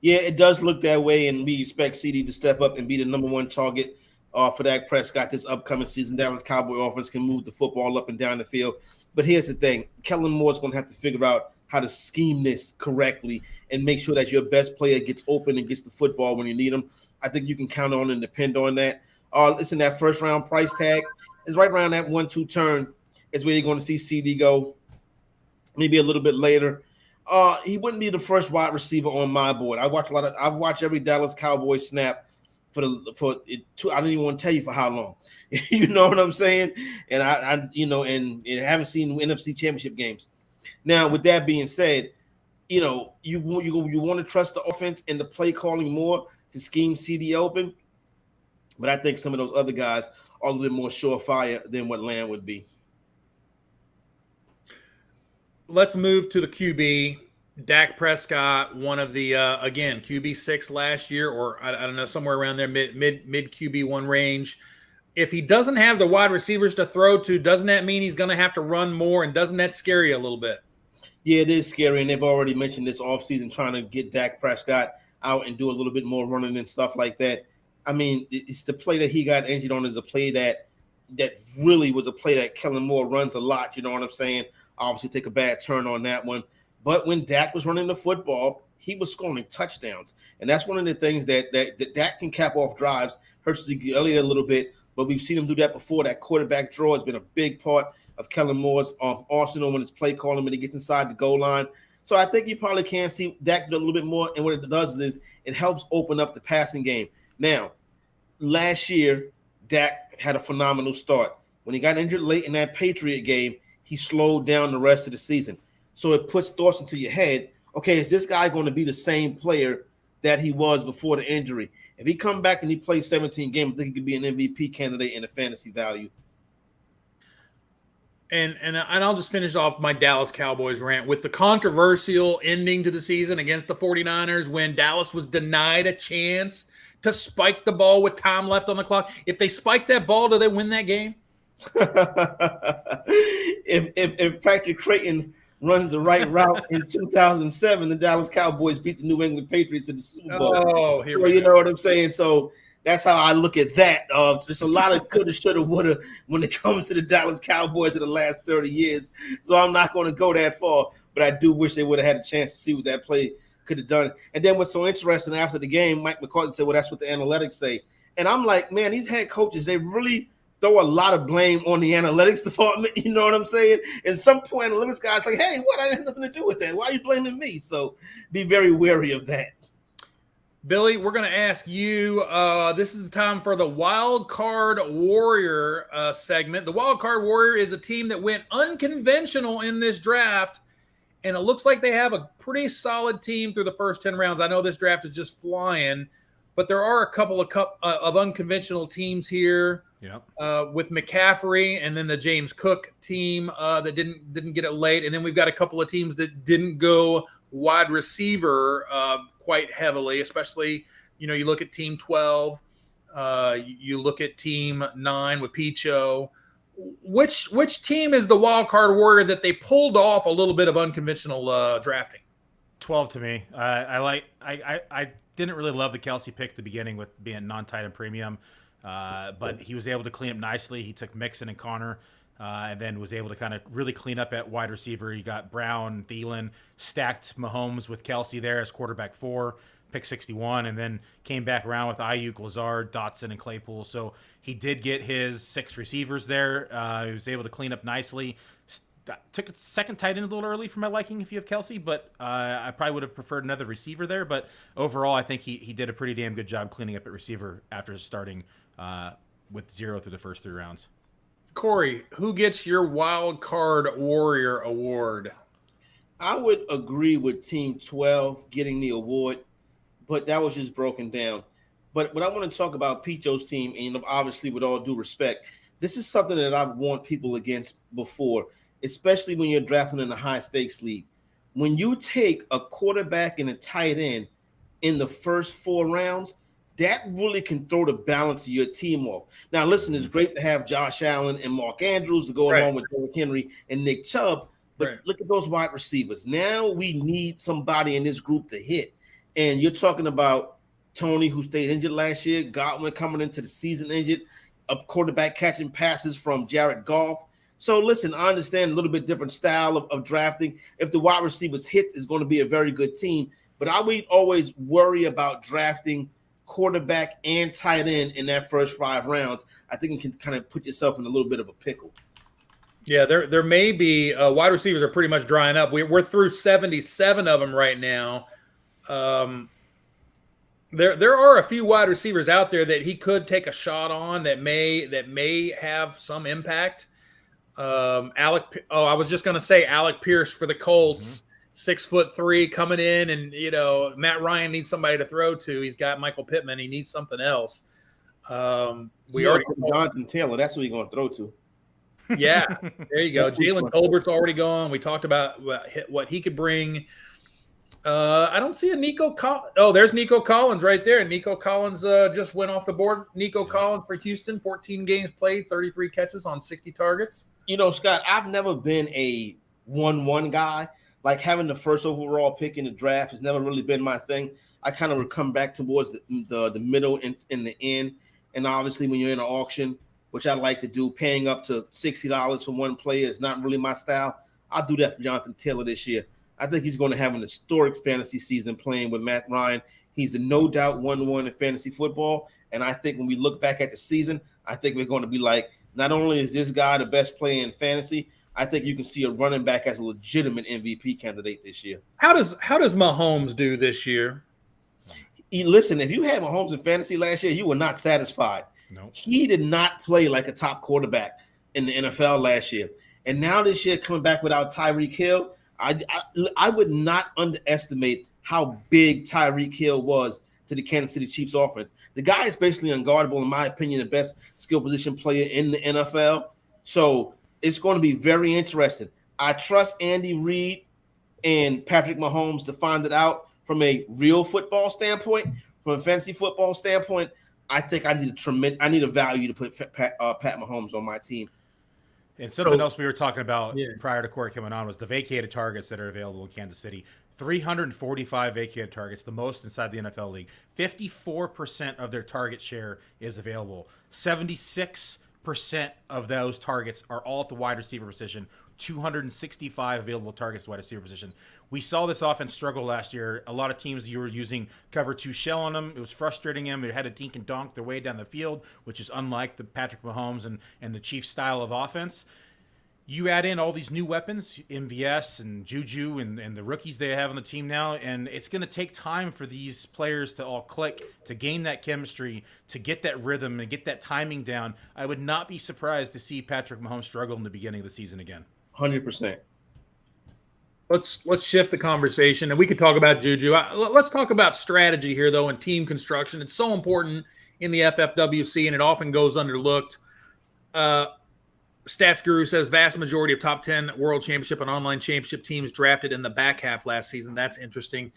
Yeah, it does look that way, and we expect CeeDee to step up and be the number 1 target for Dak Prescott this upcoming season. Dallas Cowboy offense can move the football up and down the field. But here's the thing. Kellen Moore's going to have to figure out how to scheme this correctly and make sure that your best player gets open and gets the football when you need him. I think you can count on and depend on that. Listen, that first-round price tag is right around that 1-2 turn is where you're going to see CeeDee go. maybe a little bit later. He wouldn't be the first wide receiver on my board. I've watched every Dallas Cowboys snap I don't even want to tell you for how long. You know what I'm saying? And I haven't seen NFC Championship games. Now, with that being said, you want to trust the offense and the play calling more to scheme CD open, but I think some of those other guys are a little bit more surefire than what Lamb would be. Let's move to the QB. Dak Prescott, one of the again QB6 last year, or I don't know, somewhere around there, mid QB1 range. If he doesn't have the wide receivers to throw to, doesn't that mean he's going to have to run more? And doesn't that scare you a little bit? Yeah, it is scary, and they've already mentioned this offseason trying to get Dak Prescott out and do a little bit more running and stuff like that. I mean, it's the play that he got injured on is a play that really was a play that Kellen Moore runs a lot. You know what I'm saying? Obviously, take a bad turn on that one. But when Dak was running the football, he was scoring touchdowns. And that's one of the things that Dak can cap off drives. Hurts Ezekiel Elliott a little bit, but we've seen him do that before. That quarterback draw has been a big part of Kellen Moore's arsenal when his play calling when he gets inside the goal line. So I think you probably can see Dak do a little bit more. And what it does is it helps open up the passing game. Now, last year, Dak had a phenomenal start. When he got injured late in that Patriot game, he slowed down the rest of the season. So it puts thoughts into your head, okay, is this guy going to be the same player that he was before the injury? If he come back and he plays 17 games, I think he could be an MVP candidate in a fantasy value. And I'll just finish off my Dallas Cowboys rant with the controversial ending to the season against the 49ers when Dallas was denied a chance to spike the ball with time left on the clock. If they spike that ball, do they win that game? if Patrick Creighton runs the right route in 2007, the Dallas Cowboys beat the New England Patriots in the Super Bowl. Oh, here we go. You know what I'm saying? So that's how I look at that. There's a lot of coulda, shoulda, woulda when it comes to the Dallas Cowboys in the last 30 years. So I'm not going to go that far, but I do wish they would have had a chance to see what that play could have done. And then what's so interesting after the game, Mike McCarthy said, well, that's what the analytics say. And I'm like, man, these head coaches, they really throw a lot of blame on the analytics department. You know what I'm saying? At some point, analytics guys like, hey, what? I had nothing to do with that. Why are you blaming me? So be very wary of that. Billy, we're going to ask you, this is the time for the Wild Card Warrior segment. The Wild Card Warrior is a team that went unconventional in this draft, and it looks like they have a pretty solid team through the first 10 rounds. I know this draft is just flying, but there are a couple of unconventional teams here. With McCaffrey and then the James Cook team that didn't get it late. And then we've got a couple of teams that didn't go wide receiver quite heavily, especially, you look at team 12, you look at team 9 with Picho. Which team is the wild card warrior that they pulled off a little bit of unconventional drafting? 12 to me. I didn't really love the Kelsey pick at the beginning with being non-tight end premium. But he was able to clean up nicely. He took Mixon and Connor and then was able to kind of really clean up at wide receiver. You got Brown, Thielen, stacked Mahomes with Kelsey there as quarterback 4, pick 61, and then came back around with Ayuk, Lazard, Dotson, and Claypool. So he did get his 6 receivers there. He was able to clean up nicely. Took a second tight end a little early for my liking if you have Kelsey, but I probably would have preferred another receiver there. But overall, I think he did a pretty damn good job cleaning up at receiver after starting with 0 through the first 3 rounds. Corey, who gets your Wild Card Warrior award? I would agree with Team 12 getting the award, but that was just broken down. But what I want to talk about Picho's team, and obviously with all due respect, this is something that I've warned people against before, especially when you're drafting in a high-stakes league. When you take a quarterback and a tight end in the first 4 rounds, that really can throw the balance of your team off. Now, listen, it's great to have Josh Allen and Mark Andrews to go along with Derrick Henry and Nick Chubb, but look at those wide receivers. Now we need somebody in this group to hit. And you're talking about Tony, who stayed injured last year, Godwin coming into the season injured, a quarterback catching passes from Jared Goff. So, listen, I understand a little bit different style of drafting. If the wide receivers hit, it's going to be a very good team. But I would always worry about drafting quarterback and tight end in that first 5 rounds. I think you can kind of put yourself in a little bit of a pickle. Yeah, there may be wide receivers are pretty much drying up. We're through 77 of them right now. There are a few wide receivers out there that he could take a shot on that may have some impact. I was just going to say Alec Pierce for the Colts, 6'3", coming in, and Matt Ryan needs somebody to throw to. He's got Michael Pittman. He needs something else. We already Jonathan Taylor. That's who he's going to throw to. Yeah, there you go. Jalen Colbert's already gone. We talked about what he could bring. I don't see a Nico Collins. Oh, there's Nico Collins right there. Nico Collins just went off the board. Nico Collins for Houston, 14 games played, 33 catches on 60 targets. Scott, I've never been a 1-1 guy. Like having the first overall pick in the draft has never really been my thing. I kind of come back towards the middle and in the end. And obviously when you're in an auction, which I like to do, paying up to $60 for one player is not really my style. I'll do that for Jonathan Taylor this year. I think he's going to have an historic fantasy season playing with Matt Ryan. He's a no doubt 1-1 in fantasy football. And I think when we look back at the season, I think we're going to be like, not only is this guy the best player in fantasy, I think you can see a running back as a legitimate MVP candidate this year. How does Mahomes do this year? Listen, if you had Mahomes in fantasy last year, you were not satisfied. No. He did not play like a top quarterback in the NFL last year. And now this year coming back without Tyreek Hill, I would not underestimate how big Tyreek Hill was to the Kansas City Chiefs offense. The guy is basically unguardable, in my opinion, the best skill position player in the NFL. So it's going to be very interesting. I trust Andy Reid and Patrick Mahomes to find it out from a real football standpoint. From a fantasy football standpoint, I think I need a value to put Pat Mahomes on my team. And something else we were talking about prior to Corey coming on was the vacated targets that are available in Kansas City. 345 vacated targets, the most inside the NFL league. 54% of their target share is available. 76% of those targets are all at the wide receiver position. 265 available targets at the wide receiver position. We saw this offense struggle last year. A lot of teams, you were using cover 2 shell on them. It was frustrating them. They had to dink and donk their way down the field, which is unlike the Patrick Mahomes and the Chiefs style of offense. You add in all these new weapons, MVS and Juju and the rookies they have on the team now, and it's going to take time for these players to all click, to gain that chemistry, to get that rhythm and get that timing down. I would not be surprised to see Patrick Mahomes struggle in the beginning of the season again. 100%. Let's shift the conversation, and we could talk about Juju. Let's talk about strategy here, though, and team construction. It's so important in the FFWC, and it often goes underlooked. Stats Guru says vast majority of top 10 world championship and online championship teams drafted in the back half last season. That's interesting.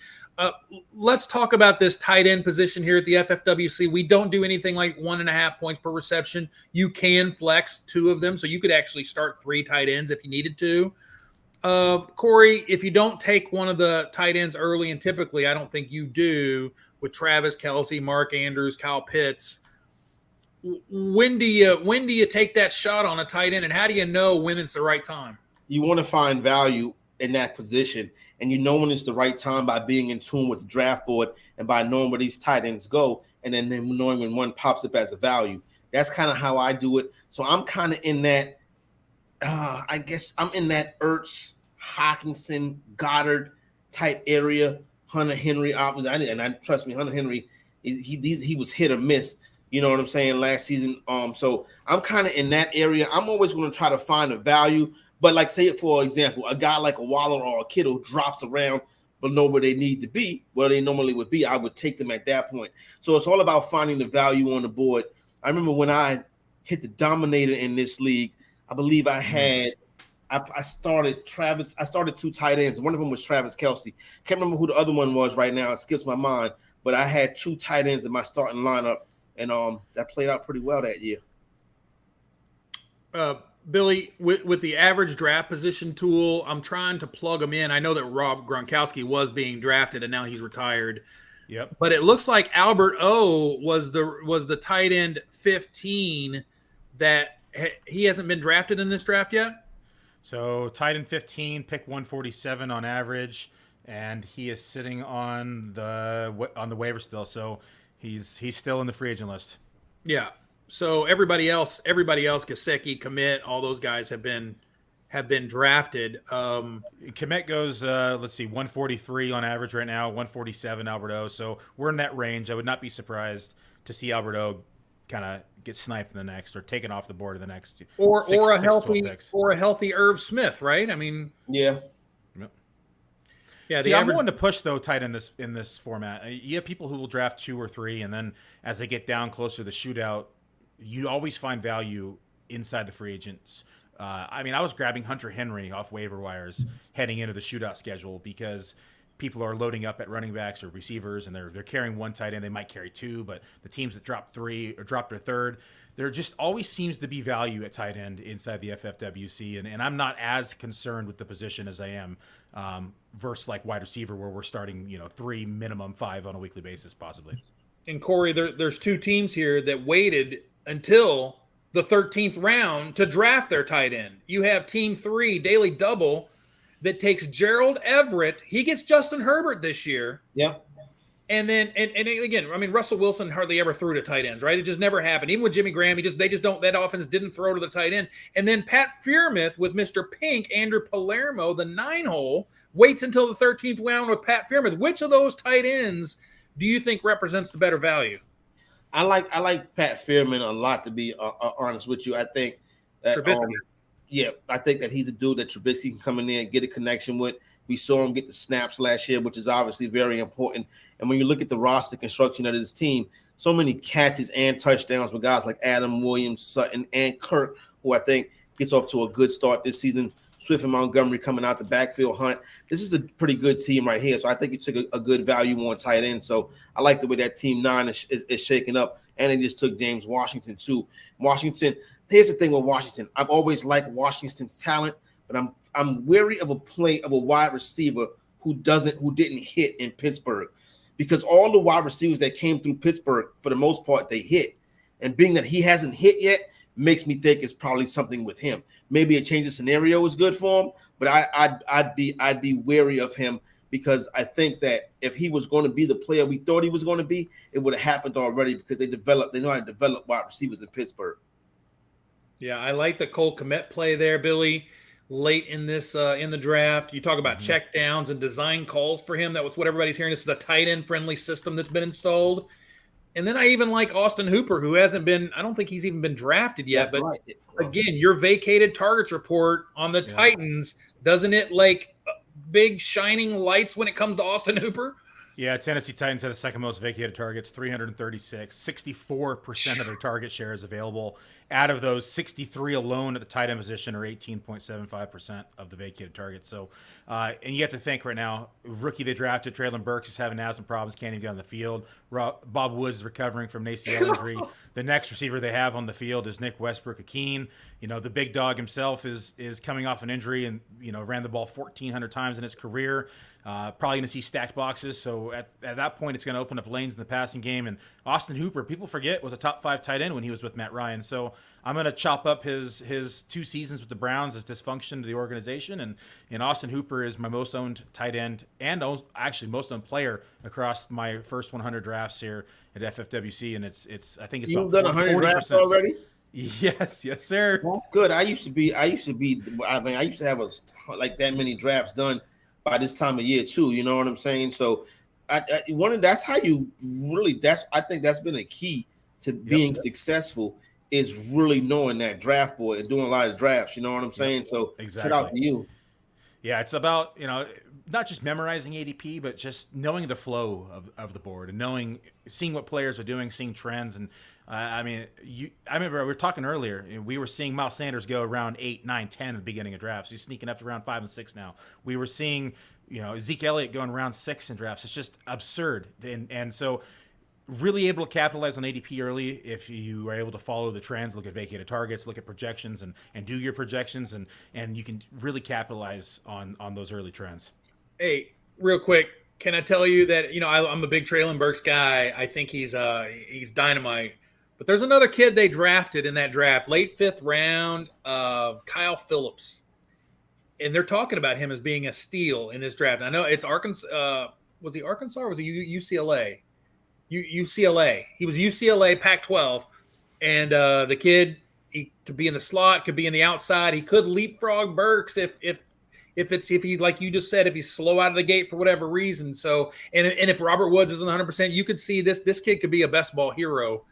Let's talk about this tight end position here at the FFWC. We don't do anything like 1.5 points per reception. You can flex 2 of them, so you could actually start 3 tight ends if you needed to. Corey, if you don't take one of the tight ends early, and typically I don't think you do, with Travis Kelce, Mark Andrews, Kyle Pitts, when do you take that shot on a tight end, and how do you know when it's the right time? You want to find value in that position, and you know when it's the right time by being in tune with the draft board and by knowing where these tight ends go, and then knowing when one pops up as a value. That's kind of how I do it. So I'm kind of in that, I guess I'm in that Ertz, Hockenson, Goddard type area. Hunter Henry, and I trust me, Hunter Henry, he was hit or miss. You know what I'm saying? Last season. So I'm kind of in that area. I'm always going to try to find a value. But like, say, for example, a guy like a Waller or a Kittle drops around below where they need to be, where they normally would be, I would take them at that point. So it's all about finding the value on the board. I remember when I hit the dominator in this league, I believe I had I started 2 tight ends. One of them was Travis Kelce. Can't remember who the other one was right now. It skips my mind. But I had 2 tight ends in my starting lineup. And that played out pretty well that year. Billy, with the average draft position tool, I'm trying to plug them in. I know that Rob Gronkowski was being drafted, and now he's retired. Yep. But it looks like Albert O was the tight end 15 that he hasn't been drafted in this draft yet. So tight end 15, pick 147 on average, and he is sitting on the waiver still. So he's still in the free agent list. Yeah. So everybody else, Gesicki, Commit, all those guys have been have been drafted. Komet goes, let's see, 143 on average right now, 147 Alberto. So we're in that range. I would not be surprised to see Alberto kind of get sniped in the next or taken off the board in the next or a 12 picks. healthy Irv Smith, right? I mean, Yeah. Yeah, see, I'm willing to push though tight in this format. You have people who will draft 2 or 3, and then as they get down closer to the shootout, you always find value inside the free agents. I mean, I was grabbing Hunter Henry off waiver wires heading into the shootout schedule because people are loading up at running backs or receivers, and they're carrying 1 tight end. They might carry 2, but the teams that drop 3 or drop their 3rd, there just always seems to be value at tight end inside the FFWC, and I'm not as concerned with the position as I am versus like wide receiver where we're starting 3 minimum 5 on a weekly basis possibly. And Corey, there's 2 teams here that waited until the 13th round to draft their tight end. You have Team 3, Daily Double, that takes Gerald Everett. He gets Justin Herbert this year. Yeah. And then, and again, I mean, Russell Wilson hardly ever threw to tight ends, right? It just never happened. Even with Jimmy Graham, they just don't, that offense didn't throw to the tight end. And then Pat Freiermuth with Mr. Pink, Andrew Palermo, the 9-hole, waits until the 13th round with Pat Freiermuth. Which of those tight ends do you think represents the better value? I like Pat Freiermuth a lot, to be honest with you. I think that I think that he's a dude that Trubisky can come in there and get a connection with. We saw him get the snaps last year, which is obviously very important. And when you look at the roster construction of this team, so many catches and touchdowns with guys like Adam Williams, Sutton, and Kirk, who I think gets off to a good start this season. Swift and Montgomery coming out the backfield hunt. This is a pretty good team right here. So I think you took a good value on tight end. So I like the way that team 9 is shaking up. And they just took James Washington too. Washington, here's the thing with Washington. I've always liked Washington's talent, but I'm wary of a wide receiver who didn't hit in Pittsburgh, because all the wide receivers that came through Pittsburgh, for the most part, they hit. And being that he hasn't hit yet makes me think it's probably something with him. Maybe a change of scenario is good for him, but I'd be wary of him, because I think that if he was going to be the player we thought he was going to be, it would have happened already, because they know how to develop wide receivers in Pittsburgh. Yeah, I like the Cole Kmet play there, Billy. Late in this in the draft, you talk about check downs and design calls for him. That's what everybody's hearing. This is a tight end friendly system that's been installed. And then I even like Austin Hooper, who hasn't been, I don't think he's even been drafted yet. But again, your vacated targets report on the Titans, doesn't it like big shining lights when it comes to Austin Hooper? Yeah, Tennessee Titans had the second most vacated targets, 336. 64% of their target share is available. Out of those, 63 alone at the tight end position, or 18.75% of the vacated targets. So, and you have to think right now, rookie they drafted, Traylon Burks, is having some problems, can't even get on the field. Bob Woods is recovering from an ACL injury. The next receiver they have on the field is Nick Westbrook-Akeen. The big dog himself is coming off an injury and, ran the ball 1,400 times in his career. Probably going to see stacked boxes. So at that point, it's going to open up lanes in the passing game. And Austin Hooper, people forget, was a top 5 tight end when he was with Matt Ryan. So I'm going to chop up his 2 seasons with the Browns as dysfunction to the organization. And Austin Hooper is my most owned tight end and actually most owned player across my first 100 drafts here at FFWC. And it's I think it's You've about done 100 40%. drafts already? Yes, sir. That's good. I used to have like that many drafts done by this time of year too. You know what I'm saying? So that's how you really, I think that's been a key to being successful, is really knowing that draft board and doing a lot of drafts. You know what I'm saying? So exactly. Shout out to you. Yeah, it's about, not just memorizing ADP, but just knowing the flow of the board and seeing what players are doing, seeing trends. And I remember we were talking earlier, we were seeing Miles Sanders go around 8, 9, 10 at the beginning of drafts. He's sneaking up to around 5 and 6 now. We were seeing, Ezekiel Elliott going around 6 in drafts. It's just absurd. And so really able to capitalize on ADP early if you are able to follow the trends, look at vacated targets, look at projections, and do your projections, and you can really capitalize on those early trends. Hey, real quick, can I tell you that, I'm a big Traylon Burks guy. I think he's dynamite. But there's another kid they drafted in that draft, late 5th round, Kyle Phillips. And they're talking about him as being a steal in this draft. I know it's Arkansas. Was he Arkansas or was he UCLA? UCLA. He was UCLA Pac-12. And the kid He could be in the slot, could be in the outside. He could leapfrog Burks if he, like you just said, if he's slow out of the gate for whatever reason. So, and if Robert Woods isn't 100%, you could see this kid could be a best ball hero.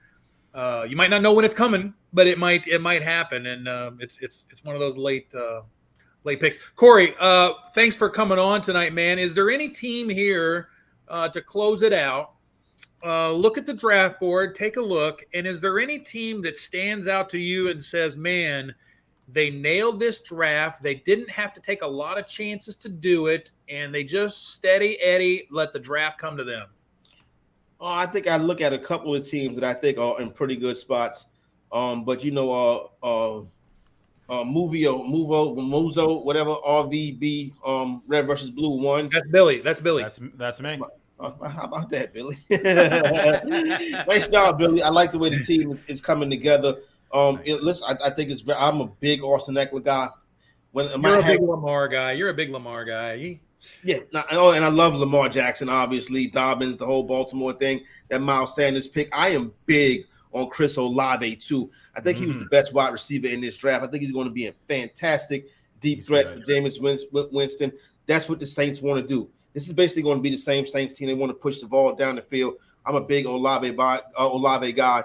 You might not know when it's coming, but it might happen, and it's one of those late picks. Corey, thanks for coming on tonight, man. Is there any team here to close it out? Look at the draft board, take a look, and is there any team that stands out to you and says, man, they nailed this draft. They didn't have to take a lot of chances to do it, and they just steady Eddie, let the draft come to them. I think I look at a couple of teams that I think are in pretty good spots. But Muzio, whatever, RVB, red versus blue one. That's Billy. That's me. How about that, Billy? Nice job, Billy. I like the way the team is coming together. Nice. I think I'm a big Austin Eckler guy. You're a big Lamar guy. Yeah, and I love Lamar Jackson, obviously, Dobbins, the whole Baltimore thing, that Miles Sanders pick. I am big on Chris Olave, too. I think he was the best wide receiver in this draft. I think he's going to be a fantastic deep threat for Jameis Winston. That's what the Saints want to do. This is basically going to be the same Saints team. They want to push the ball down the field. I'm a big Olave guy.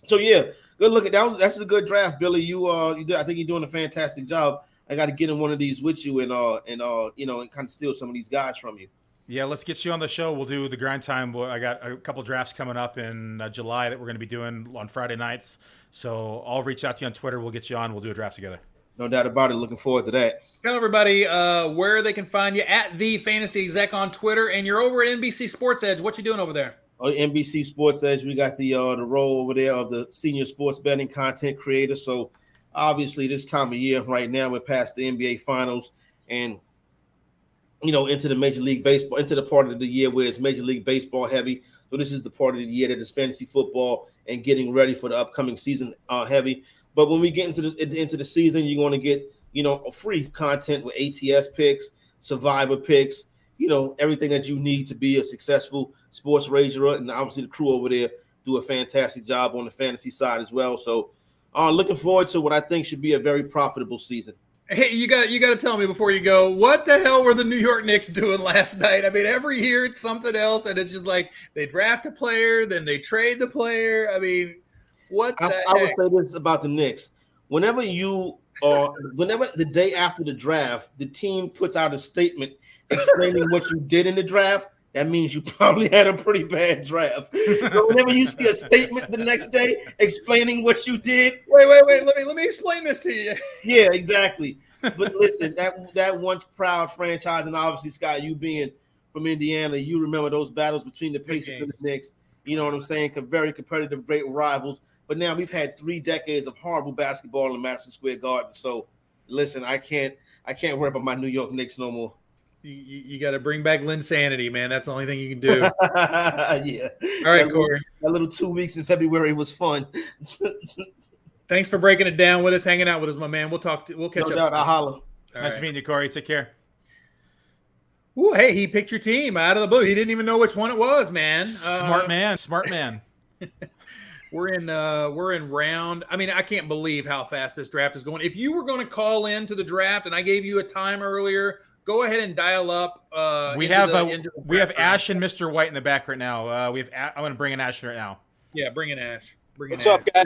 So, yeah, good look at that. That's a good draft, Billy. I think you're doing a fantastic job. I got to get in one of these with you and kind of steal some of these guys from you. Yeah, let's get you on the show. We'll do the grind time. I got a couple drafts coming up in July that we're going to be doing on Friday nights. So I'll reach out to you on Twitter. We'll get you on. We'll do a draft together. No doubt about it. Looking forward to that. Tell everybody where they can find you at the Fantasy Exec on Twitter, and you're over at NBC Sports Edge. What you doing over there? NBC Sports Edge. We got the role over there of the senior sports betting content creator. So obviously this time of year right now, we're past the NBA Finals and into the Major League Baseball, into the part of the year where it's Major League Baseball heavy. So this is the part of the year that is fantasy football and getting ready for the upcoming season heavy. But when we get into the season, you're going to get a free content with ATS picks, Survivor picks, everything that you need to be a successful sports wagerer. And obviously the crew over there do a fantastic job on the fantasy side as well. So looking forward to what I think should be a very profitable season. Hey, you got to tell me before you go, what the hell were the New York Knicks doing last night? I mean, every year it's something else, and it's just like they draft a player, then they trade the player. I mean, what the heck? I would say this about the Knicks. Whenever the day after the draft, the team puts out a statement explaining what you did in the draft, that means you probably had a pretty bad draft. So whenever you see a statement the next day explaining what you did. Wait. Let me explain this to you. Yeah, exactly. But listen, that once proud franchise, and obviously, Scott, you being from Indiana, you remember those battles between the Pacers and the Knicks. You know what I'm saying? Very competitive, great rivals. But now we've had 3 decades of horrible basketball in Madison Square Garden. So listen, I can't worry about my New York Knicks no more. You got to bring back Linsanity, man. That's the only thing you can do. Yeah. All right, Corey. That little 2 weeks in February was fun. Thanks for breaking it down with us, hanging out with us, my man. We'll catch up. No doubt, I'll holler. Nice meeting you, Corey. Take care. Ooh, hey, he picked your team out of the blue. He didn't even know which one it was, man. Smart man. We're in round. I mean, I can't believe how fast this draft is going. If you were going to call into the draft and I gave you a time earlier, go ahead and dial up. We have Ash and Mr. White in the back right now. I'm going to bring in Ash right now. Yeah, bring in Ash. What's up, guys?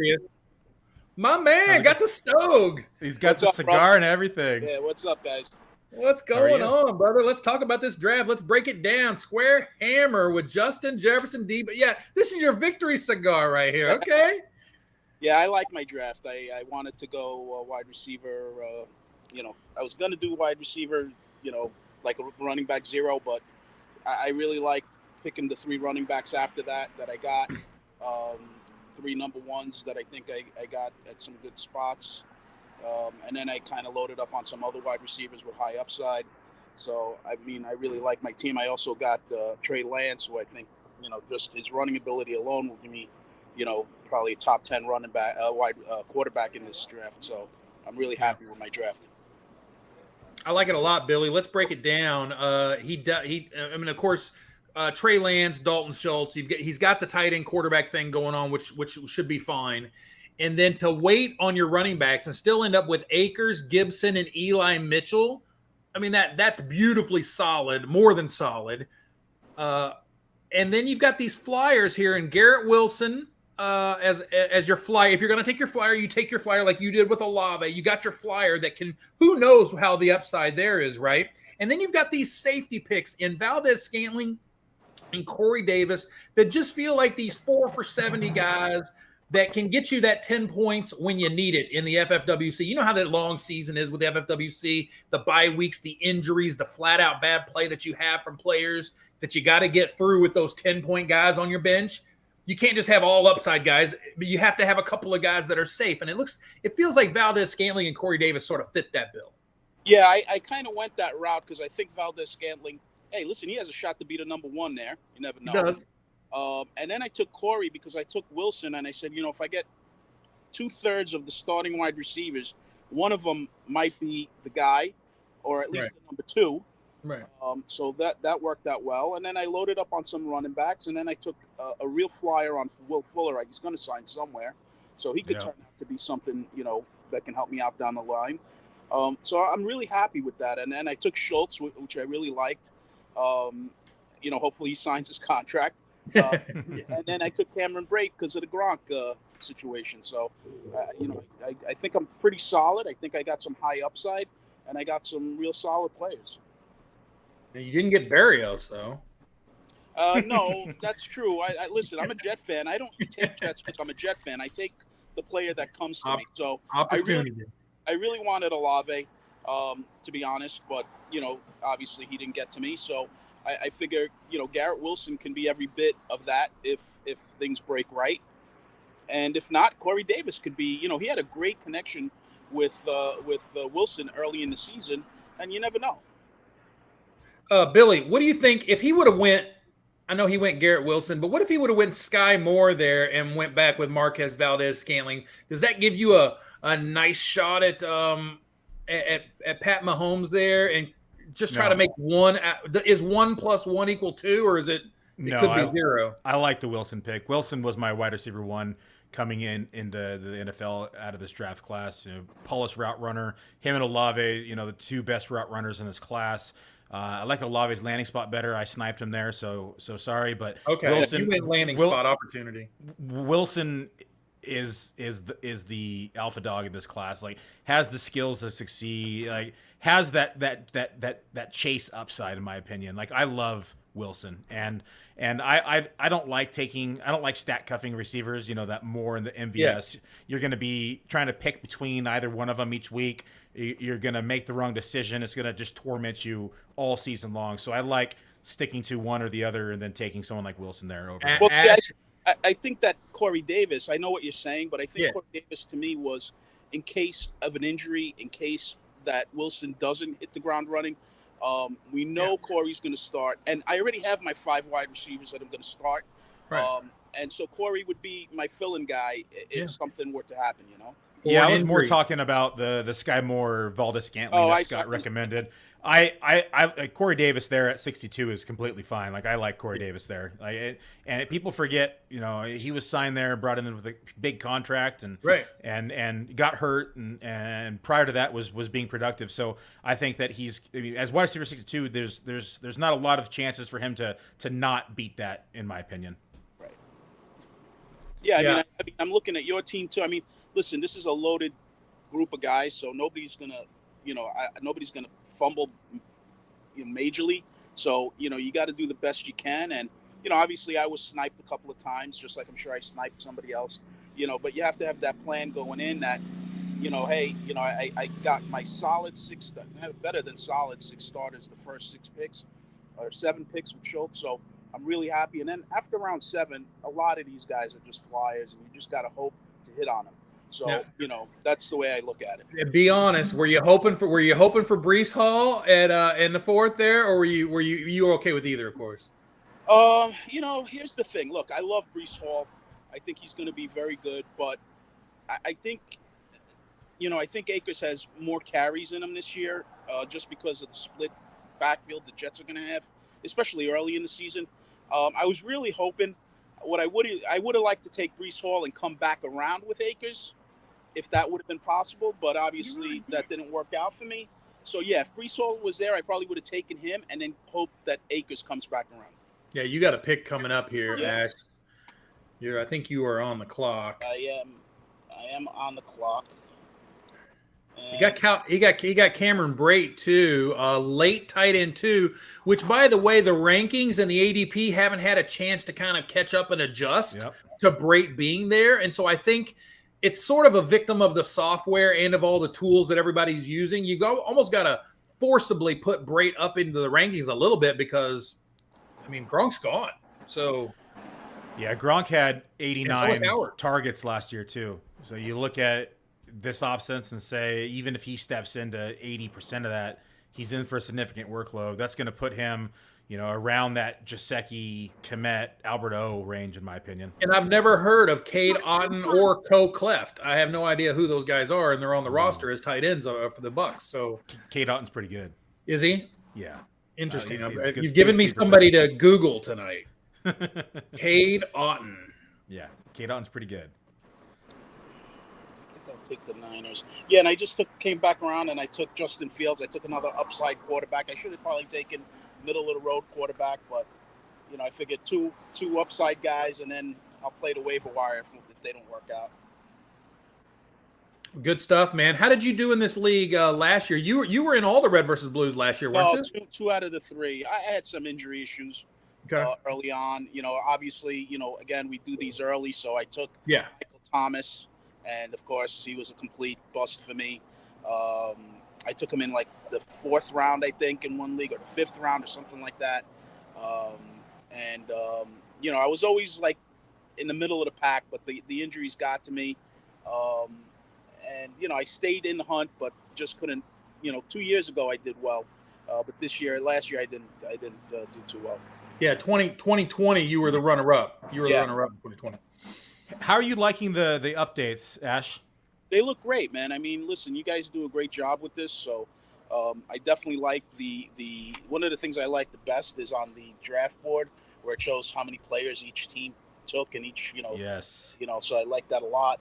My man got the Stogue. He's got the cigar and everything. Yeah, what's up, guys? What's going on, brother? Let's talk about this draft. Let's break it down. Square hammer with Justin Jefferson D. But yeah, this is your victory cigar right here. Okay. Yeah, I like my draft. I wanted to go wide receiver. I was going to do wide receiver, like a running back 0, but I really liked picking the 3 running backs after that I got. 3 number 1s that I think I got at some good spots. And then I kind of loaded up on some other wide receivers with high upside. So, I mean, I really like my team. I also got Trey Lance, who I think, just his running ability alone will give me, probably a top 10 running back, quarterback in this draft. So, I'm really happy with my draft. I like it a lot, Billy. Let's break it down. Of course, Trey Lance, Dalton Schultz. He's got the tight end quarterback thing going on, which should be fine. and then to wait on your running backs and still end up with Akers, Gibson, and Eli Mitchell. I mean, that's beautifully solid, more than solid. And then you've got these flyers here, and Garrett Wilson as your flyer. If you're going to take your flyer, you take your flyer like you did with Olave. You got your flyer that can, who knows how the upside there is, right? And then you've got these safety picks in Valdez-Scantling and Corey Davis that just feel like these 4 for 70 guys that can get you that 10 points when you need it in the FFWC. You know how that long season is with the FFWC, the bye weeks, the injuries, the flat out bad play that you have from players that you got to get through with those 10-point guys on your bench. You can't just have all upside guys, but you have to have a couple of guys that are safe. And it feels like Valdez-Scantling and Corey Davis sort of fit that bill. Yeah, I kind of went that route because I think Valdez-Scantling, hey, listen, he has a shot to be the number one there. You never know. He does. And then I took Corey because I took Wilson, and I said, if I get 2/3 of the starting wide receivers, one of them might be the guy, or at least the number 2. Right. So that worked out well. And then I loaded up on some running backs, and then I took a real flyer on Will Fuller. He's going to sign somewhere, so he could turn out to be something that can help me out down the line. So I'm really happy with that. And then I took Schultz, which I really liked. Hopefully he signs his contract. And then I took Cameron Brate because of the Gronk situation. So, I think I'm pretty solid. I think I got some high upside, and I got some real solid players. You didn't get Barrios, though. No, that's true. I listen, I'm a Jet fan. I don't take Jets because I'm a Jet fan. I take the player that comes to me. So I really wanted Olave, to be honest, but, obviously he didn't get to me. So I figure, Garrett Wilson can be every bit of that if things break right. And if not, Corey Davis could be, he had a great connection with Wilson early in the season, and you never know. Billy, what do you think if he would have went? I know he went Garrett Wilson, but what if he would have went Sky Moore there and went back with Marquez Valdez-Scantling? Does that give you a nice shot at Pat Mahomes there and just try to make one? Is 1 + 1 = 2, or is it? It could be 0. I like the Wilson pick. Wilson was my wide receiver 1 coming into the NFL out of this draft class. Polished route runner. Him and Olave, the 2 best route runners in this class. I like Olave's landing spot better. I sniped him there, so sorry, but okay. Wilson, you went landing spot opportunity. Wilson is the alpha dog in this class. Like, has the skills to succeed. Like, has that chase upside, in my opinion. Like, I love Wilson, and I don't like stack cuffing receivers. That more in the MVS. Yeah. You're going to be trying to pick between either one of them each week. You're going to make the wrong decision. It's going to just torment you all season long. So I like sticking to one or the other and then taking someone like Wilson there over. Well, I think that Corey Davis, I know what you're saying, but I think Corey Davis to me was in case of an injury, in case that Wilson doesn't hit the ground running. We know Corey's going to start, and I already have my 5 wide receivers that I'm going to start. Right. And so Corey would be my fill-in guy if something were to happen, Yeah, I was more talking about the Sky Moore Valdez-Scantling that Scott recommended. I Corey Davis there at 62 is completely fine. Like, I like Corey Davis there. And people forget, he was signed there, brought in with a big contract, and got hurt, and prior to that was being productive. So I think that as wide receiver 62, there's not a lot of chances for him to not beat that, in my opinion. Right. Yeah, I mean, I'm looking at your team too. I mean, listen, this is a loaded group of guys, so nobody's gonna fumble majorly. So you got to do the best you can, and obviously I was sniped a couple of times, just like I'm sure I sniped somebody else. But you have to have that plan going in that hey, I got my solid 6, better than solid 6 starters the first 6 picks or 7 picks with Schultz. So I'm really happy. And then after round 7, a lot of these guys are just flyers, and you just got to hope to hit on them. So that's the way I look at it. Be honest. Were you hoping for Breece Hall at in the 4th there, or were you okay with either? Of course. Here's the thing. Look, I love Breece Hall. I think he's going to be very good, but I think Akers has more carries in him this year, just because of the split backfield the Jets are going to have, especially early in the season. I was really hoping. what I would have liked to take Breece Hall and come back around with Akers, if that would have been possible. But obviously that didn't work out for me. So yeah, if Breece Hall was there, I probably would have taken him and then hoped that Akers comes back around. Yeah, you got a pick coming up here, Yeah. Ash. I think you are on the clock. I am on the clock. You got Cameron Brate too, late tight end too. Which, by the way, the rankings and the ADP haven't had a chance to kind of catch up and adjust to Brate being there, and so I think it's sort of a victim of the software and of all the tools that everybody's using. You almost got to forcibly put Brate up into the rankings a little bit because, I mean, Gronk's gone. So yeah, Gronk had 89 so targets last year too. So you look at this offense and say, even if he steps into 80% of that, he's in for a significant workload. That's going to put him, around that Gesicki, Kmet, Albert O range, in my opinion. And I've never heard of Cade Otton or Co Cleft. I have no idea who those guys are, and they're on the roster as tight ends for the Bucs. So Cade Otton's pretty good. Is he? Yeah. Interesting. He's You've given me somebody to Google tonight. Cade Otton. Yeah, Cade Otton's pretty good. I think I'll take the Niners. Yeah, and I just came back around and I took Justin Fields. I took another upside quarterback. I should have probably taken middle of the road quarterback, but I figured two upside guys, and then I'll play the waiver wire if they don't work out. Good stuff, man. How did you do in this league last year? You were in all the Red versus Blues last year, weren't you? Two out of the three. I had some injury issues early on. Obviously, again, we do these early, so I took Michael Thomas, and of course, he was a complete bust for me. I took him in like the 4th round, I think, in one league, or the 5th round, or something like that. I was always like in the middle of the pack, but the injuries got to me. I stayed in the hunt, but just couldn't. 2 years ago I did well, but last year I didn't do too well. Yeah, 2020 you were the runner-up. You were the runner-up in 2020. How are you liking the updates, Ash? They look great, man. I mean, listen, you guys do a great job with this, so I definitely like the one of the things I like the best is on the draft board where it shows how many players each team took and each, Yes. So I like that a lot.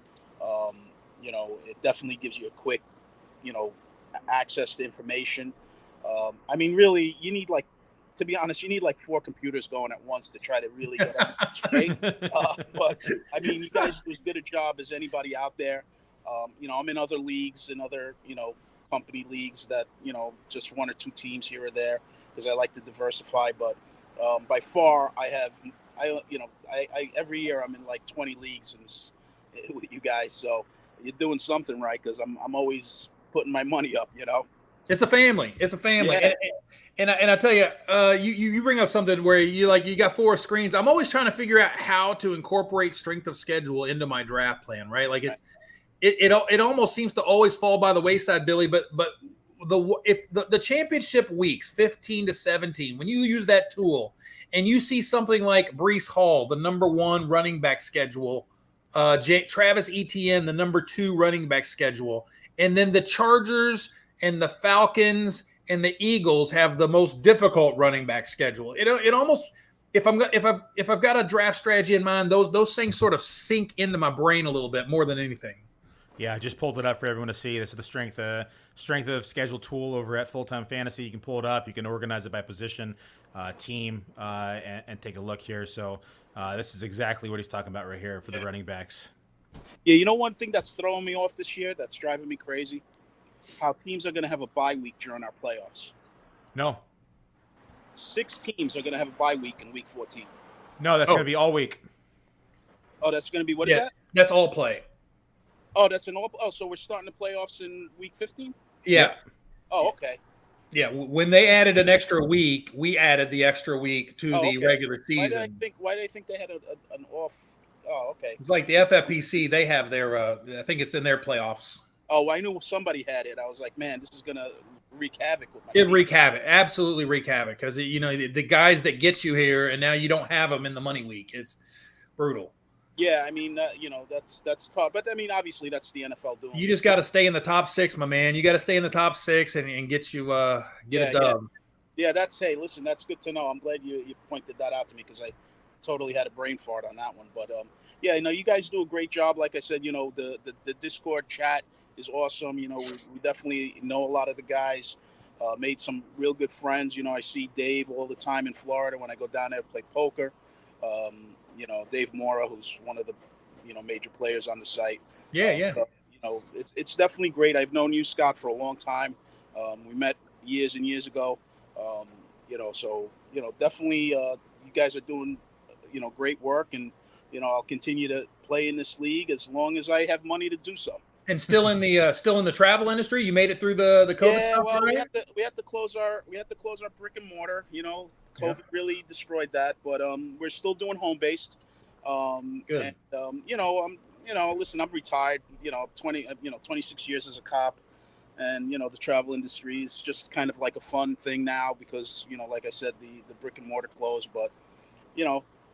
It definitely gives you a quick, access to information. I mean, really, you need to be honest, you need 4 computers going at once to try to really get everything straight. But I mean, you guys do as good a job as anybody out there. I'm in other leagues and other, company leagues that, just 1 or 2 teams here or there because I like to diversify. But by far, I every year I'm in 20 leagues with you guys. So you're doing something right because I'm always putting my money up, It's a family. Yeah. And I tell you, you bring up something where you got 4 screens. I'm always trying to figure out how to incorporate strength of schedule into my draft plan, right? Like it almost seems to always fall by the wayside, Billy. But if the championship weeks, 15 to 17, when you use that tool and you see something like Breece Hall, the number 1 running back schedule, Travis Etienne, the number 2 running back schedule, and then the Chargers and the Falcons and the Eagles have the most difficult running back schedule. It almost, if I've got a draft strategy in mind, those things sort of sink into my brain a little bit more than anything. Yeah, I just pulled it up for everyone to see. This is the strength of schedule tool over at Full Time Fantasy. You can pull it up. You can organize it by position, team, and take a look here. So this is exactly what he's talking about right here for the running backs. Yeah, one thing that's throwing me off this year, that's driving me crazy, how teams are going to have a bye week during our playoffs. No. 6 teams are going to have a bye week in week 14. No, that's going to be all week. Oh, that's going to be what is that? That's all play. Oh, that's an all. Oh, so we're starting the playoffs in week 15? Yeah. Oh, okay. Yeah, when they added an extra week, we added the extra week to the regular season. Why did I think they had an off? Oh, okay. It's like the FFPC. They have their. I think it's in their playoffs. Oh, I knew somebody had it. I was like, man, this is gonna wreak havoc with my team. Wreak havoc, absolutely wreak havoc, because the guys that get you here, and now you don't have them in the money week. It's brutal. Yeah, I mean, that's tough. But I mean, obviously, that's the NFL doing. You just got to stay in the top 6, my man. You got to stay in the top 6 and get you it done. Yeah, listen, that's good to know. I'm glad you pointed that out to me because totally had a brain fart on that one. But yeah, you guys do a great job. Like I said, the Discord chat is awesome. We definitely know a lot of the guys. Made some real good friends. I see Dave all the time in Florida when I go down there to play poker. Dave Mora, who's one of the major players on the site. Yeah. It's definitely great. I've known you, Scott, for a long time. We met years and years ago. So definitely you guys are doing great work, and I'll continue to play in this league as long as I have money to do so. And still in the travel industry, you made it through the COVID stuff. Well, right? we had to close our brick and mortar. COVID really destroyed that, but we're still doing home based. Good. And listen, I'm retired. 26 years as a cop, and the travel industry is just kind of like a fun thing now because like I said, the brick and mortar closed, but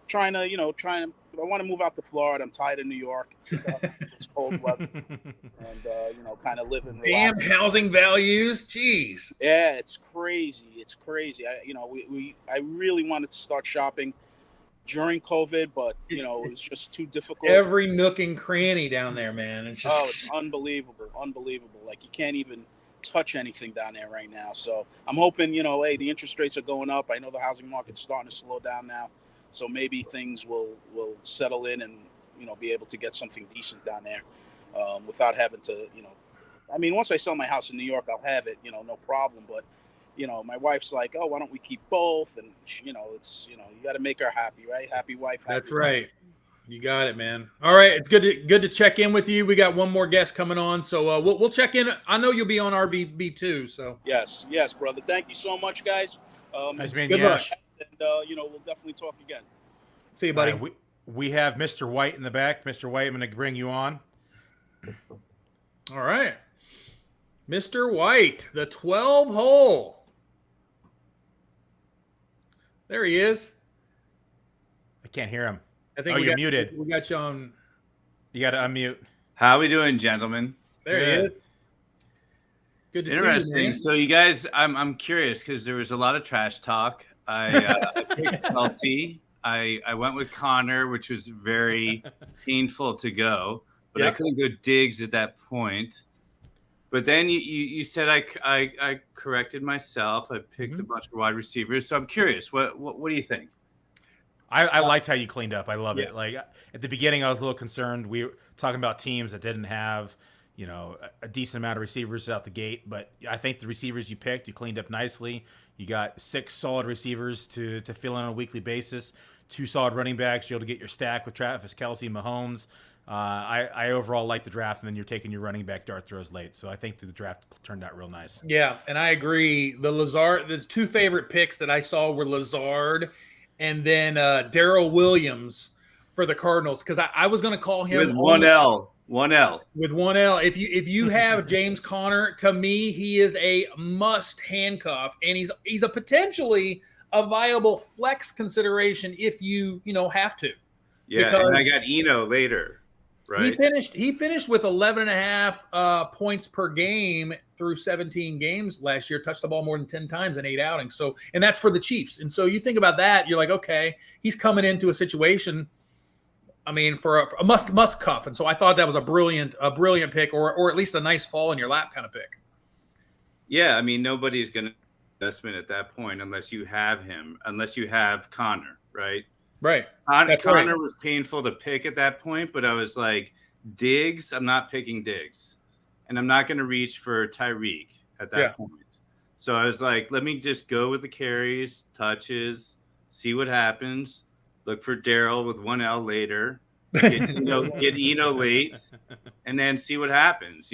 trying to I want to move out to Florida. I'm tired of New York. It's cold weather, and kind of live in. Damn housing values, jeez. Yeah, it's crazy. I really wanted to start shopping during COVID, but it was just too difficult. Every nook and cranny down there, man. It's just it's unbelievable. Like you can't even touch anything down there right now. So I'm hoping, hey, the interest rates are going up. I know the housing market's starting to slow down now. So maybe things will settle in and, be able to get something decent down there without having to, once I sell my house in New York, I'll have it, no problem. But, my wife's like, oh, why don't we keep both? And, it's, you got to make her happy, right? Happy wife. That's right. You got it, man. All right. It's good to check in with you. We got one more guest coming on. So we'll check in. I know you'll be on RVB too. So yes, brother. Thank you so much, guys. Nice man. Good luck. And, we'll definitely talk again. See you, buddy. We have Mr. White in the back. Mr. White, I'm going to bring you on. All right. Mr. White, the 12 hole. There he is. I can't hear him. I think you're muted. We got you on. You got to unmute. How we doing, gentlemen? There he is. Good to see you, Interesting. man. So you guys, I'm curious because there was a lot of trash talk. I picked Kelsey. I went with Connor, which was very painful to go, but I couldn't go Diggs at that point. But then you said I corrected myself. I picked a bunch of wide receivers. So I'm curious. What do you think? I liked how you cleaned up. I love it. Like at the beginning, I was a little concerned. We were talking about teams that didn't have, a decent amount of receivers out the gate. But I think the receivers you picked, you cleaned up nicely. You got 6 solid receivers to fill in on a weekly basis. 2 solid running backs. You're able to get your stack with Travis Kelce, Mahomes. I overall like the draft, and then you're taking your running back dart throws late. So I think the draft turned out real nice. Yeah, and I agree. The 2 favorite picks that I saw were Lazard and then Darrell Williams for the Cardinals, because I was going to call him with one L. With one L. If you have James Conner, to me, he is a must handcuff, and he's a potentially a viable flex consideration if you have to. Yeah, because and I got Eno later. Right. He finished with 11.5 points per game through 17 games last year, touched the ball more than 10 times in 8 outings. So, and that's for the Chiefs. And so you think about that, you're like, okay, he's coming into a situation, for a must cuff. And so I thought that was a brilliant pick, or at least a nice fall in your lap kind of pick. Yeah, nobody's going to investment at that point unless you have him, unless you have Connor, right? Right. Connor was painful to pick at that point, but I was like, Diggs, I'm not picking Diggs. And I'm not going to reach for Tyreek at that point. So I was like, let me just go with the carries, touches, see what happens. Look for Darrell with one L later. Get Eno late, and then see what happens,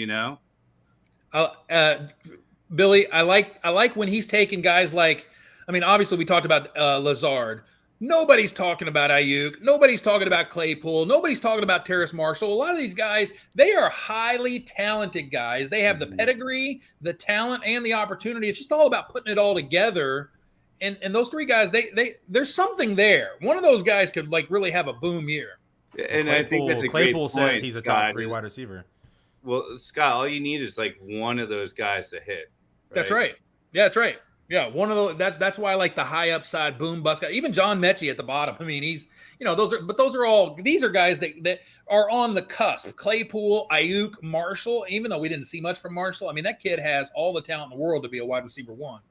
Billy, I like when he's taking guys like, obviously we talked about Lazard. Nobody's talking about Ayuk. Nobody's talking about Claypool. Nobody's talking about Terrace Marshall. A lot of these guys, they are highly talented guys. They have the pedigree, the talent, and the opportunity. It's just all about putting it all together. And those 3 guys, they there's something there. One of those guys could really have a boom year. And I think that's a great Claypool point, says he's a Scott. top 3 wide receiver. Well, Scott, all you need is one of those guys to hit. Right? That's right. Yeah, that's right. Yeah, one of that's why I like the high upside boom bust guy. Even John Mechie at the bottom. I mean, these are guys that are on the cusp. Claypool, Ayuk, Marshall. Even though we didn't see much from Marshall, I mean, that kid has all the talent in the world to be a wide receiver one.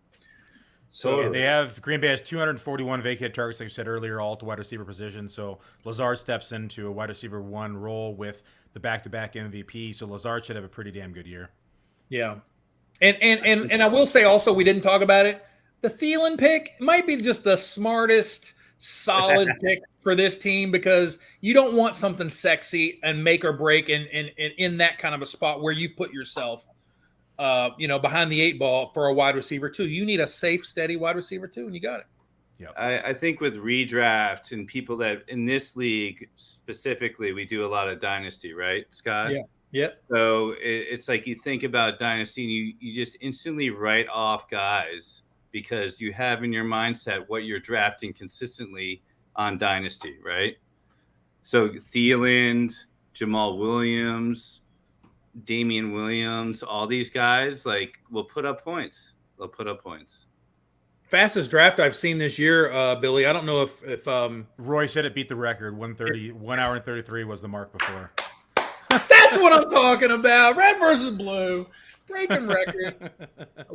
So and they have Green Bay has 241 vacated targets, like you said earlier, all to wide receiver position. So Lazard steps into a wide receiver one role with the back-to-back MVP. So Lazard should have a pretty damn good year. Yeah. And I will say also, we didn't talk about it. The Thielen pick might be just the smartest, solid pick for this team, because you don't want something sexy and make or break in that kind of a spot where you put yourself, behind the eight ball for a wide receiver too. You need a safe, steady wide receiver too, and you got it. Yeah, I think with redraft and people that in this league specifically, we do a lot of dynasty, right, Scott? Yeah. Yeah. So it's like you think about dynasty and you just instantly write off guys because you have in your mindset what you're drafting consistently on dynasty, right? So Thielen, Jamal Williams, Damian Williams, all these guys will put up points. They'll put up points. Fastest draft I've seen this year, Billy. I don't know if Roy said it beat the record. 1 hour and 33 was the mark before. That's what I'm talking about. Red versus blue, breaking records.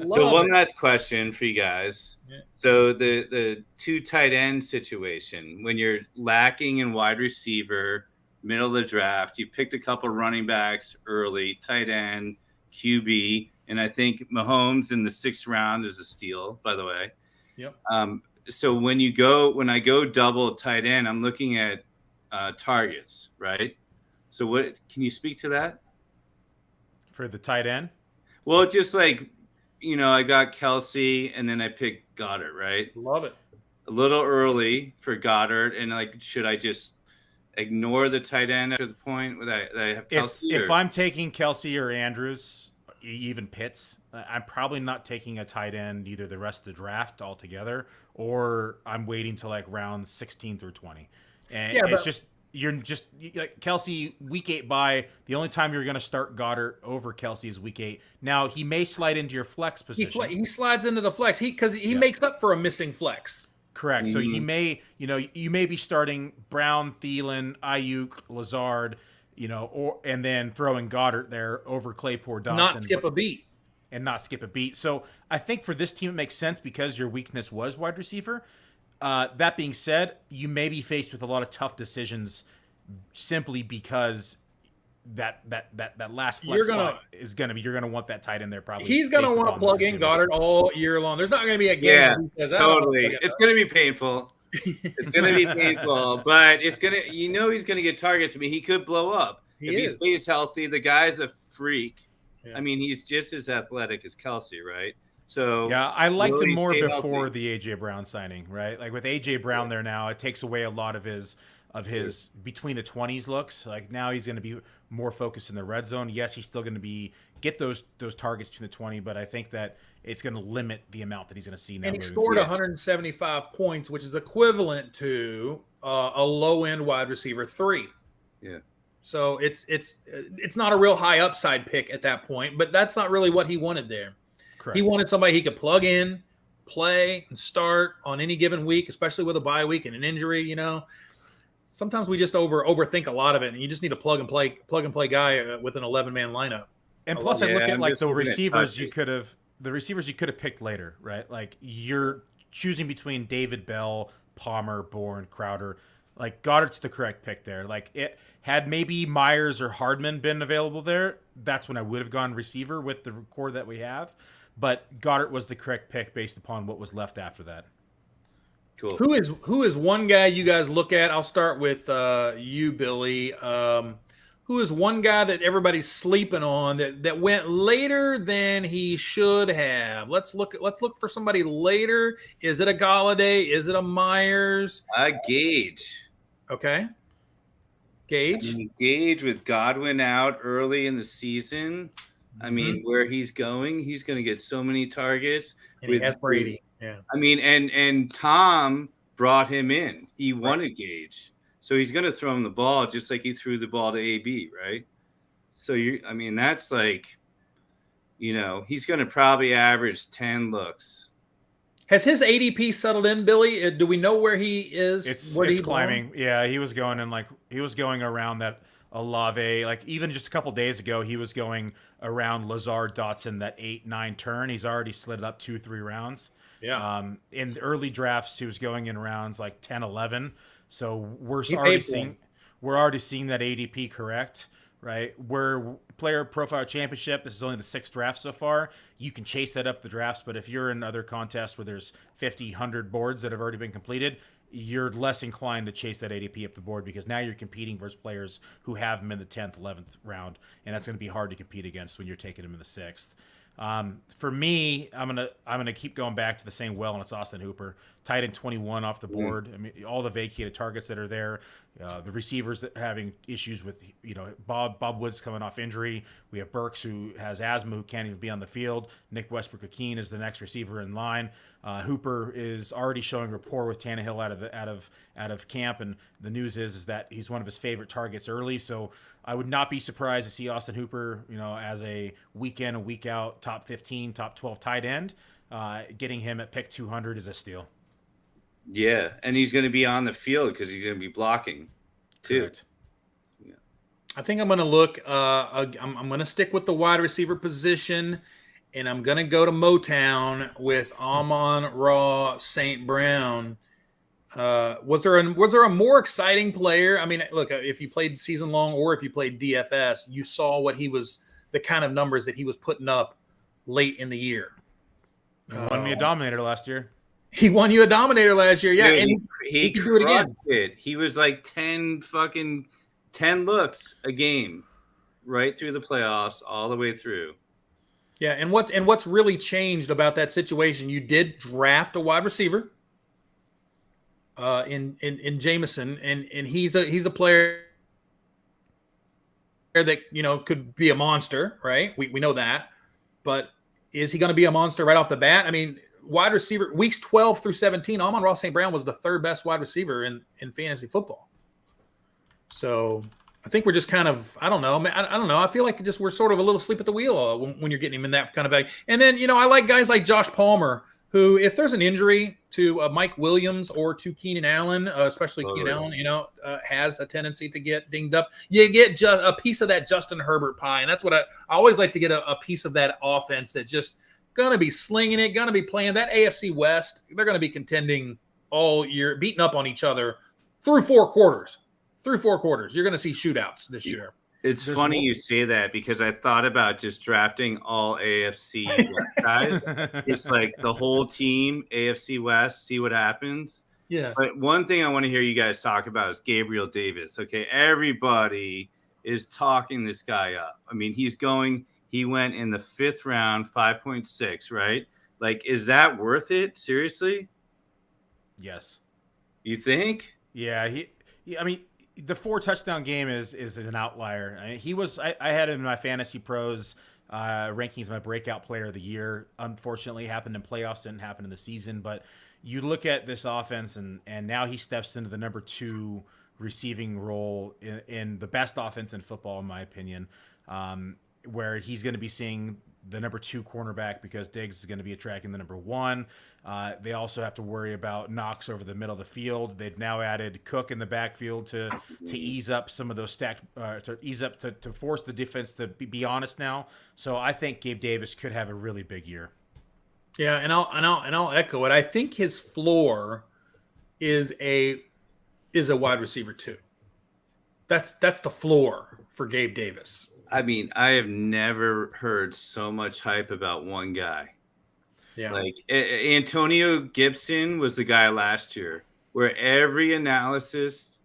So one last question for you guys. Yeah. So the two tight end situation, when you're lacking in wide receiver, middle of the draft, you picked a couple running backs early, tight end, QB, and I think Mahomes in the 6th round is a steal, by the way. Yep. So when I go double tight end, I'm looking at targets, right? So what can you speak to that? For the tight end? Well, just I got Kelsey and then I picked Goddard, right? Love it. A little early for Goddard, and should I just ignore the tight end after the point that I have Kelsey? If I'm taking Kelsey or Andrews, even Pitts, I'm probably not taking a tight end either the rest of the draft altogether, or I'm waiting till round 16 through 20. And you're just Kelsey week 8 bye. The only time you're going to start Goddard over Kelsey is week 8. Now he may slide into your flex position. He slides into the flex because he makes up for a missing flex. Correct. Mm-hmm. So he may, you may be starting Brown, Thielen, Ayuk, Lazard, and then throwing Goddard there over Claypool, Dawson. Not skip a beat. So I think for this team it makes sense because your weakness was wide receiver. That being said, you may be faced with a lot of tough decisions simply because that last flex spot is going to be, you're going to want that tight end there probably. He's going to want to plug in Goddard all year long. There's not going to be a game. Yeah, totally. It's going to be painful. It's going to be painful, but it's going to, he's going to get targets. I mean, he could blow up if he stays healthy. The guy's a freak. Yeah. I mean, he's just as athletic as Kelsey, right? So yeah, I liked him more before the AJ Brown signing, right? With AJ Brown there now, it takes away a lot of his between the 20s looks. Now he's going to be more focused in the red zone. Yes, he's still going to get those targets between the 20, but I think that it's going to limit the amount that he's going to see now. And he scored 175 points, which is equivalent to a low end wide receiver 3. Yeah. So it's not a real high upside pick at that point, but that's not really what he wanted there. Correct. He wanted somebody he could plug in, play, and start on any given week, especially with a bye week and an injury. Sometimes we just overthink a lot of it, and you just need a plug and play guy with an 11-man lineup. And plus, I look at the receivers you could have picked later, right? You're choosing between David Bell, Palmer, Bourne, Crowder. Goddard's the correct pick there. It had maybe Myers or Hardman been available there, that's when I would have gone receiver with the core that we have. But Goddard was the correct pick based upon what was left after that. Cool. Who is one guy you guys look at? I'll start with you, Billy. Who is one guy that everybody's sleeping on that went later than he should have? Let's look for somebody later. Is it a Galladay? Is it a Myers? Gage. Okay. Gage. Gage with Godwin out early in the season. I mean, where he's going to get so many targets. And he has Brady. Yeah. I mean, and Tom brought him in. He wanted Gage. So he's going to throw him the ball just like he threw the ball to AB, right? So that's he's going to probably average 10 looks Has his ADP settled in, Billy? Do we know where he is? It's Where did he climbing. belong? Yeah, he was going around that Olave. Like even just a couple days ago, he was going around Lazard Dotson, that 8-9 turn. He's already slid up 2-3 rounds. Yeah. In the early drafts, he was going in rounds like 10, 11. So we're He already paid for him. seeing that ADP correct, right? We're Player Profile Championship. This is only the 6th draft so far. You can chase that up the drafts, but if you're in other contests where there's 50, 100 boards that have already been completed, you're less inclined to chase that ADP up the board because now you're competing versus players who have them in the 10th, 11th round, and that's going to be hard to compete against when you're taking them in the 6th. For me, I'm gonna keep going back to the same well, and it's Austin Hooper, tight end 21 off the board. I mean, all the vacated targets that are there, the receivers that are having issues with, Bob Woods coming off injury. We have Burks who has asthma who can't even be on the field. Nick Westbrook-Akeen is the next receiver in line. Hooper is already showing rapport with Tannehill out of camp, and the news is that he's one of his favorite targets early. So I would not be surprised to see Austin Hooper, as a week in, a week out, top 15, top 12 tight end. Getting him at pick 200 is a steal. Yeah, and he's going to be on the field because he's going to be blocking too. Correct. Yeah. I think I'm going to look. I'm going to stick with the wide receiver position, and I'm going to go to Motown with Amon-Ra St. Brown. Was there a more exciting player? I mean, look, if you played season long or if you played DFS, you saw the kind of numbers that he was putting up late in the year. He won me a Dominator last year. He won you a Dominator last year, yeah. Dude, and he can do it again. it. He was like 10 looks a game, right through the playoffs, all the way through. Yeah, and what's really changed about that situation? You did draft a wide receiver. In Jameson, and he's a player that could be a monster, right? We know that, but is he going to be a monster right off the bat? I mean, wide receiver weeks 12 through 17, Amon-Ra St. Brown was the 3rd best wide receiver in fantasy football. So I think we're just kind of I don't know. I feel like we're sort of a little asleep at the wheel when you're getting him in that kind of value. And then I like guys like Josh Palmer, who, if there's an injury to Mike Williams or to Keenan Allen, especially Keenan Allen, has a tendency to get dinged up. You get just a piece of that Justin Herbert pie, and that's what I always like to get a piece of that offense that's just going to be slinging it, going to be playing that AFC West. They're going to be contending all year, beating up on each other through 4 quarters. You're going to see shootouts this year. It's funny you say that because I thought about just drafting all AFC West guys. It's like the whole team, AFC West, see what happens. Yeah. But one thing I want to hear you guys talk about is Gabriel Davis. Okay, everybody is talking this guy up. I mean, he went in the 5th round, 5.6, right? Like, is that worth it? Seriously? Yes. You think? Yeah, I mean, the 4 touchdown game is an outlier. I mean, I had him in my fantasy pros rankings, my breakout player of the year. Unfortunately, happened in playoffs, didn't happen in the season. But you look at this offense, and now he steps into the number 2 receiving role in the best offense in football, in my opinion, where he's going to be seeing the number 2 cornerback because Diggs is going to be attracting the number 1. They also have to worry about Knox over the middle of the field. They've now added Cook in the backfield to ease up some of those to force the defense to be honest now. So I think Gabe Davis could have a really big year. Yeah, and I'll echo it. I think his floor is a wide receiver 2. That's the floor for Gabe Davis. I mean, I have never heard so much hype about one guy. Yeah. Like Antonio Gibson was the guy last year where every analysis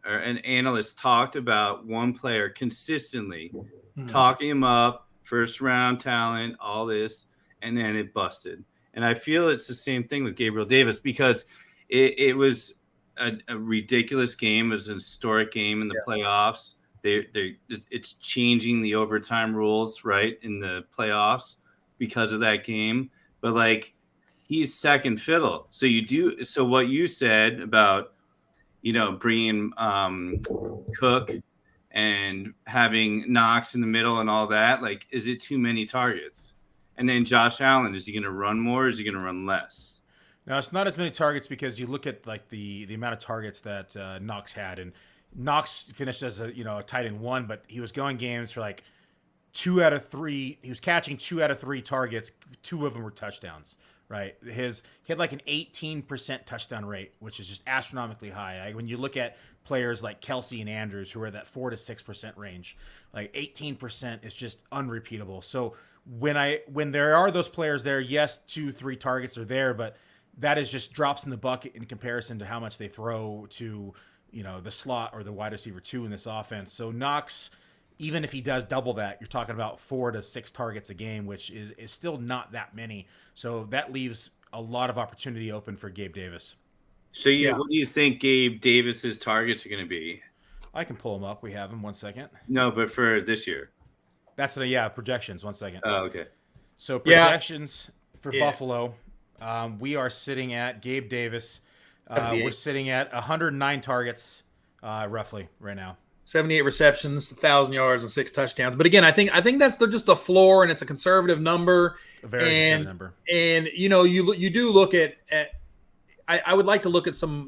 or an analyst talked about one player consistently, talking him up, 1st round talent, all this, and then it busted. And I feel it's the same thing with Gabriel Davis because it was a ridiculous game. It was an historic game in the playoffs. It's changing the overtime rules, right, in the playoffs because of that game. But like, he's second fiddle. So what you said about, bringing Cook and having Knox in the middle and all that, like, is it too many targets? And then Josh Allen, is he going to run more? Or is he going to run less? Now, it's not as many targets because you look at like the amount of targets that Knox had, and Knox finished as a tight end 1, but he was going games for like 2 out of 3. He was catching 2 out of 3 targets. 2 of them were touchdowns. Right, he had like an 18% touchdown rate, which is just astronomically high. When you look at players like Kelsey and Andrews, who are that 4 to 6% range, like 18% is just unrepeatable. So when there are those players there, yes, 2-3 targets are there, but that is just drops in the bucket in comparison to how much they throw to the slot or the wide receiver 2 in this offense. So Knox, even if he does double that, you're talking about 4 to 6 targets a game, which is still not that many. So that leaves a lot of opportunity open for Gabe Davis. So what do you think Gabe Davis's targets are going to be? I can pull them up. We have them. 1 second. No, but for this year. That's projections. 1 second. Oh, okay. So projections for Buffalo, we are sitting at Gabe Davis. We're sitting at 109 targets roughly right now. 78 receptions, 1,000 yards, and 6 touchdowns. But again, I think that's just a floor, and it's a conservative number. A very conservative number. And you do look at. I would like to look at some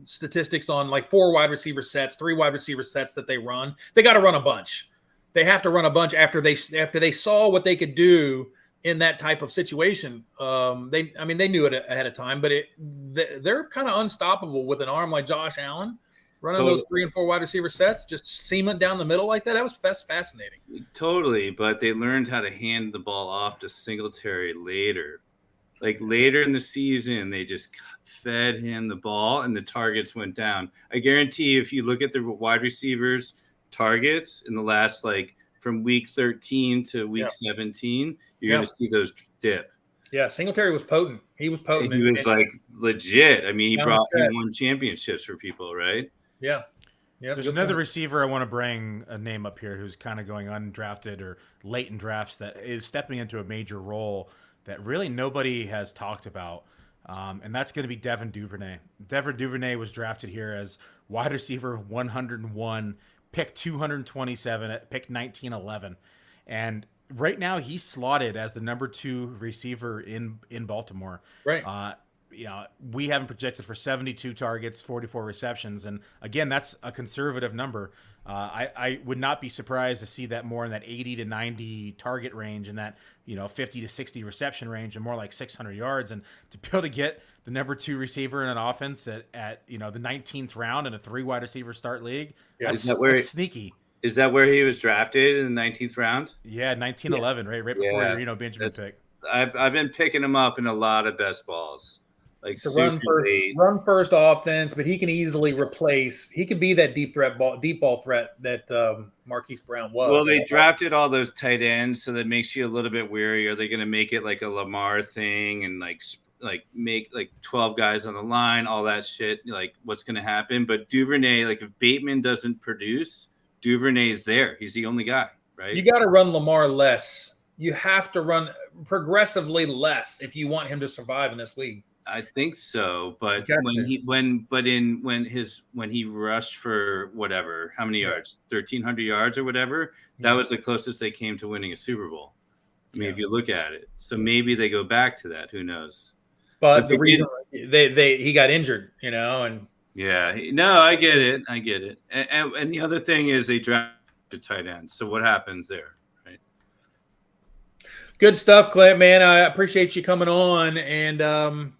statistics on like 4 wide receiver sets, 3 wide receiver sets that they run. They got to run a bunch. They have to run a bunch after they saw what they could do in that type of situation. They knew it ahead of time, but they're kind of unstoppable with an arm like Josh Allen. Running those 3 and 4 wide receiver sets, just seaming down the middle like that, that was fascinating. Totally, but they learned how to hand the ball off to Singletary later. Like later in the season, they just fed him the ball and the targets went down. I guarantee if you look at the wide receivers' targets in the last, like from week 13 to week 17, you're going to see those dip. Yeah, Singletary was potent. He was potent. He was like legit. I mean, he won championships for people, right? Yeah. There's another receiver I want to bring a name up here who's kind of going undrafted or late in drafts that is stepping into a major role that really nobody has talked about, and that's going to be Devin Duvernay. Devin Duvernay was drafted here as wide receiver 101, pick 227 at pick 1911, and right now he's slotted as the number 2 receiver in Baltimore. Right. We haven't projected for 72 targets, 44 receptions. And again, that's a conservative number. I would not be surprised to see that more in that 80 to 90 target range and that, 50 to 60 reception range and more like 600 yards. And to be able to get the number 2 receiver in an offense at the 19th round in a 3 wide receiver start league, that's sneaky. Is that where he was drafted in the 19th round? Yeah, 1911, right before your Benjamin pick. I've been picking him up in a lot of best balls. Like it's a run first offense, but he can easily replace. He could be that deep ball threat that Marquise Brown was. Well, they drafted all those tight ends, so that makes you a little bit weary. Are they going to make it like a Lamar thing and like make like 12 guys on the line, all that shit? Like what's going to happen? But Duvernay, like if Bateman doesn't produce, Duvernay is there. He's the only guy, right? You got to run Lamar less. You have to run progressively less if you want him to survive in this league. I think so, but when he rushed for whatever, how many yards, 1,300 yards or whatever, that was the closest they came to winning a Super Bowl. I mean, if you look at it, so maybe they go back to that. Who knows? But the reason he got injured, and I get it. And the other thing is they drafted tight ends. So what happens there? Right. Good stuff, Clint. Man, I appreciate you coming on and.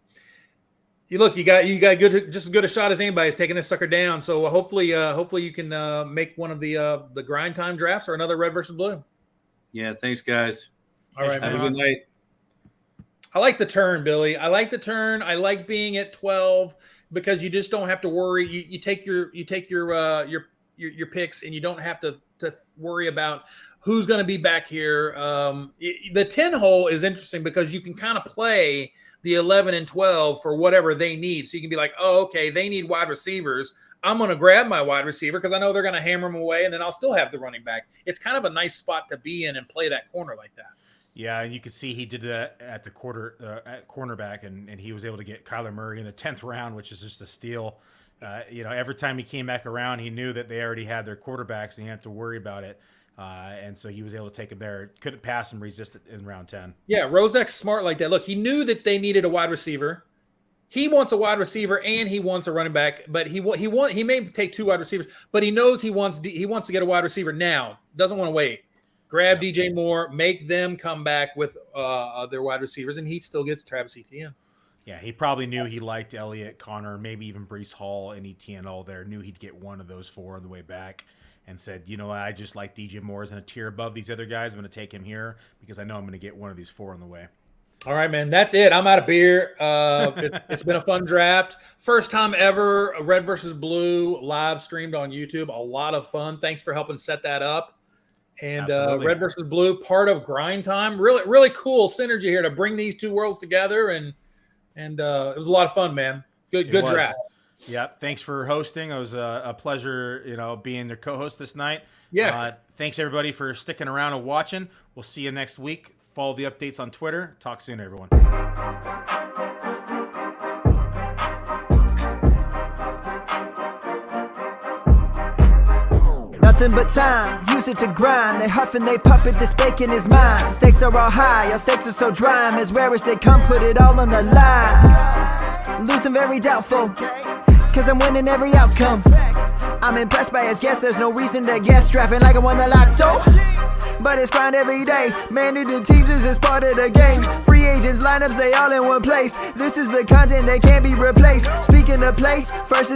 You got just as good a shot as anybody is taking this sucker down. So hopefully you can make one of the grind time drafts or another red versus blue. Yeah, thanks guys. All right, have a good night. I like the turn, Billy. I like the turn. I like being at 12 because you just don't have to worry. You take your picks and you don't have to worry about who's going to be back here. The 10 hole is interesting because you can kind of play the 11 and 12 for whatever they need. So you can be like, oh, okay, they need wide receivers. I'm going to grab my wide receiver because I know they're going to hammer them away, and then I'll still have the running back. It's kind of a nice spot to be in and play that corner like that. Yeah, and you could see he did that at the at cornerback, and he was able to get Kyler Murray in the 10th round, which is just a steal. Every time he came back around, he knew that they already had their quarterbacks, and he didn't have to worry about it. And so he was able to take him there. Couldn't pass and resist it in round 10. Yeah, Rozek's smart like that. Look, he knew that they needed a wide receiver. he wants a wide receiver and he wants a running back, but he may take 2 wide receivers, but he knows he wants to get a wide receiver now. Doesn't want to wait. Grab DJ Moore, make them come back with their wide receivers, and he still gets Travis Etienne. Yeah, he probably knew he liked Elliott, Connor, maybe even Breece Hall and Etienne all there. Knew he'd get one of those 4 on the way back, and said, you know, I just like DJ Moore as in a tier above these other guys. I'm going to take him here because I know I'm going to get one of these 4 on the way. All right, man. That's it. I'm out of beer. It's been a fun draft. First time ever, Red versus Blue live streamed on YouTube. A lot of fun. Thanks for helping set that up. And Red versus Blue, part of Grind Time. Really, really cool synergy here to bring these 2 worlds together. And it was a lot of fun, man. Good draft. Yeah. Thanks for hosting. It was a pleasure, being your co-host this night. Yeah. Thanks everybody for sticking around and watching. We'll see you next week. Follow the updates on Twitter. Talk soon, everyone. Nothing but time, use it to grind. They huff and they puff it, this bacon is mine. Stakes are all high, your stakes are so dry. I'm as rare as they come, put it all on the line. Losing very doubtful, cause I'm winning every outcome. I'm impressed by his guess, there's no reason to guess. Drafting like I won the lotto, but it's grind every day. Managing teams is just part of the game. Free agents, lineups, they all in one place. This is the content that can't be replaced. Speaking of place, first is